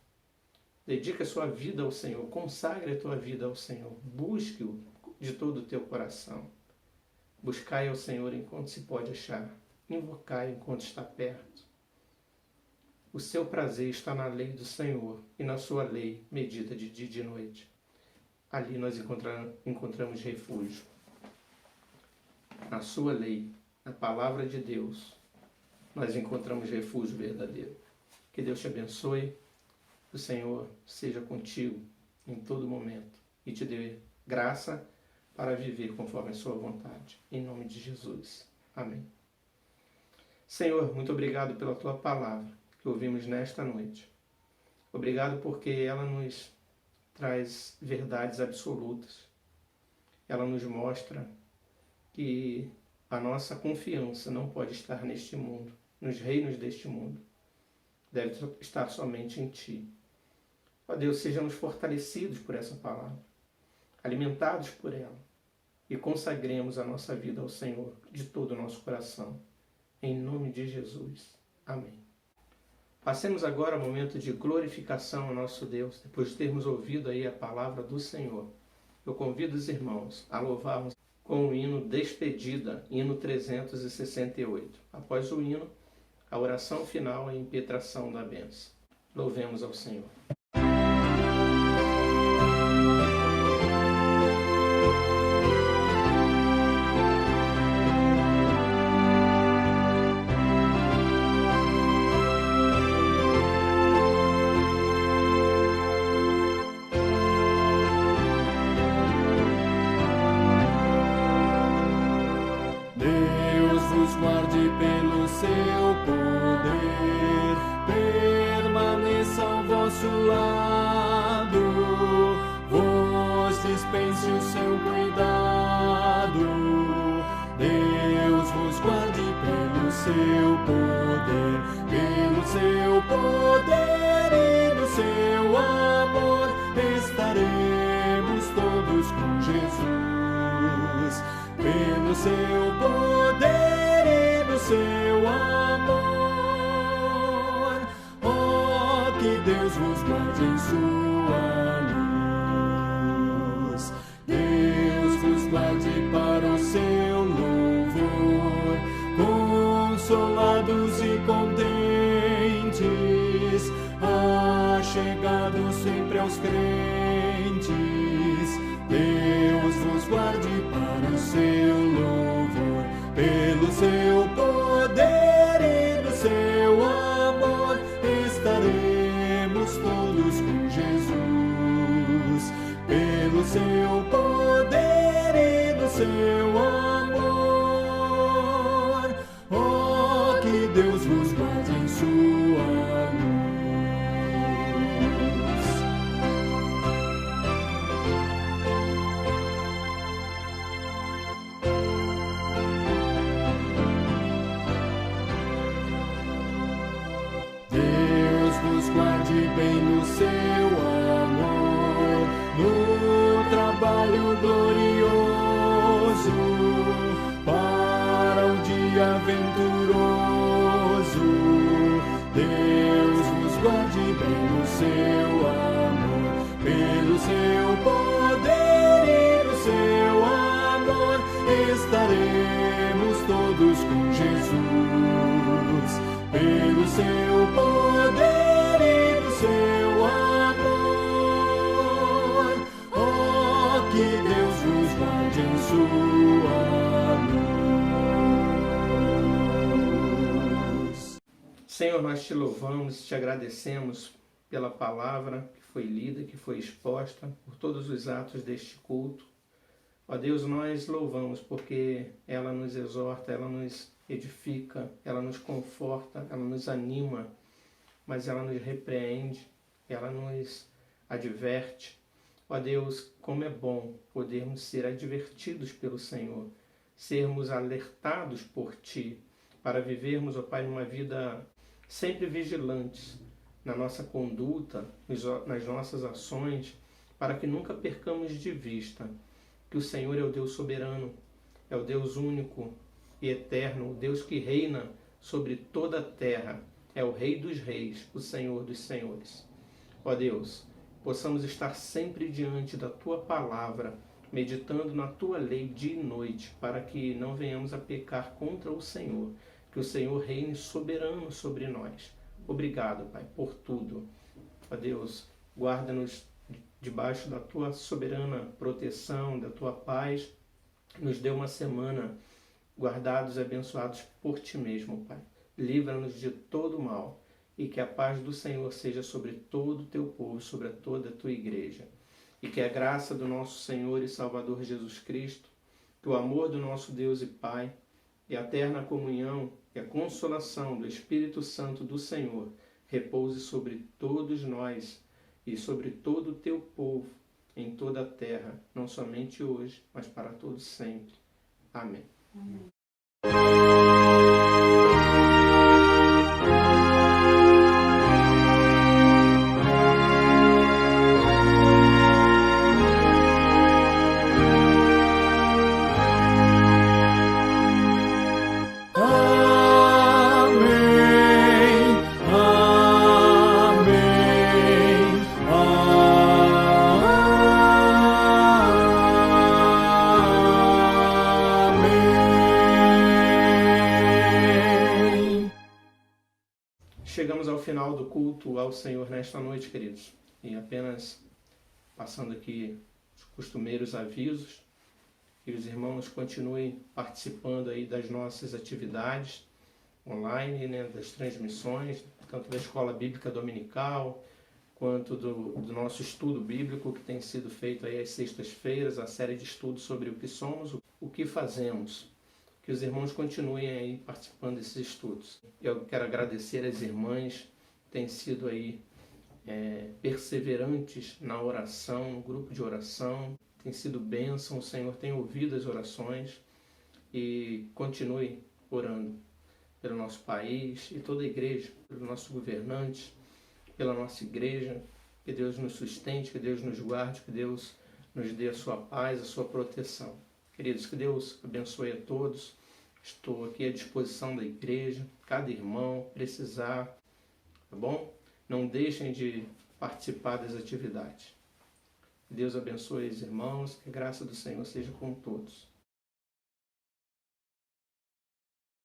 A: Dedica a sua vida ao Senhor. Consagre a tua vida ao Senhor. Busque-o de todo o teu coração. Buscai ao Senhor enquanto se pode achar. Invocai enquanto está perto. O seu prazer está na lei do Senhor e na sua lei medita de dia e de noite. Ali nós encontramos refúgio. Na sua lei, na palavra de Deus, nós encontramos refúgio verdadeiro. Que Deus te abençoe, que o Senhor seja contigo em todo momento e te dê graça para viver conforme a sua vontade. Em nome de Jesus. Amém. Senhor, muito obrigado pela tua palavra que ouvimos nesta noite. Obrigado porque ela nos traz verdades absolutas. Ela nos mostra que a nossa confiança não pode estar neste mundo, nos reinos deste mundo. Deve estar somente em Ti. Ó Deus, sejamos fortalecidos por essa palavra, alimentados por ela, e consagremos a nossa vida ao Senhor de todo o nosso coração. Em nome de Jesus. Amém. Passemos agora ao momento de glorificação ao nosso Deus, depois de termos ouvido aí a palavra do Senhor. Eu convido os irmãos a louvarmos com o hino Despedida, hino 368. Após o hino, a oração final e a impetração da bênção. Louvemos ao Senhor.
C: Guarde pelo seu poder, permaneça ao vosso lado, vos dispense o seu cuidado. Deus vos guarde pelo seu poder e no seu amor estaremos todos com Jesus. Pelo seu poder e no seu amor, oh, que Deus vos guarde em sua luz. Deus aos crentes, Deus vos guarde para o seu louvor, pelo seu poder e no seu amor, estaremos todos com Jesus, pelo seu poder e no seu amor. Oh, que Deus vos guarde em sua luz. Deus vos guarde bem no seu amor, no trabalho glorioso, para o dia venturoso. Deus vos guarde bem no seu amor, pelo seu poder e no seu amor, estaremos todos com Jesus, pelo seu poder e no seu amor. Oh, que Deus vos guarde em sua luz.
A: Senhor, nós te louvamos, te agradecemos pela palavra que foi lida, que foi exposta, por todos os atos deste culto. Ó Deus, nós louvamos porque ela nos exorta, ela nos edifica, ela nos conforta, ela nos anima, mas ela nos repreende, ela nos adverte. Ó Deus, como é bom podermos ser advertidos pelo Senhor, sermos alertados por Ti, para vivermos, ó Pai, numa vida sempre vigilantes na nossa conduta, nas nossas ações, para que nunca percamos de vista que o Senhor é o Deus soberano, é o Deus único e eterno, o Deus que reina sobre toda a terra, é o Rei dos reis, o Senhor dos senhores. Ó Deus, possamos estar sempre diante da Tua palavra, meditando na Tua lei dia e noite, para que não venhamos a pecar contra o Senhor, que o Senhor reine soberano sobre nós. Obrigado, Pai, por tudo. Ó Deus, guarda-nos debaixo da Tua soberana proteção, da Tua paz. Nos dê uma semana guardados e abençoados por Ti mesmo, Pai. Livra-nos de todo mal e que a paz do Senhor seja sobre todo o Teu povo, sobre toda a Tua igreja. E que a graça do nosso Senhor e Salvador Jesus Cristo, que o amor do nosso Deus e Pai, e a eterna comunhão e a consolação do Espírito Santo do Senhor repouse sobre todos nós e sobre todo o Teu povo, em toda a terra, não somente hoje, mas para todos sempre. Amém.
B: Amém.
A: Chegamos ao final do culto ao Senhor nesta noite, queridos. E apenas passando aqui os costumeiros avisos, que os irmãos continuem participando aí das nossas atividades online, né, das transmissões, tanto da Escola Bíblica Dominical, quanto do nosso estudo bíblico que tem sido feito aí às sextas-feiras, a série de estudos sobre o que somos, o que fazemos. Que os irmãos continuem aí participando desses estudos. Eu quero agradecer às irmãs que têm sido aí perseverantes na oração, no grupo de oração, tem sido bênção, o Senhor tem ouvido as orações e continue orando pelo nosso país e toda a igreja, pelo nosso governante, pela nossa igreja, que Deus nos sustente, que Deus nos guarde, que Deus nos dê a sua paz, a sua proteção. Queridos, que Deus abençoe a todos. Estou aqui à disposição da igreja, cada irmão precisar, tá bom? Não deixem de participar das atividades. Que Deus abençoe os irmãos, que a graça do Senhor seja com todos.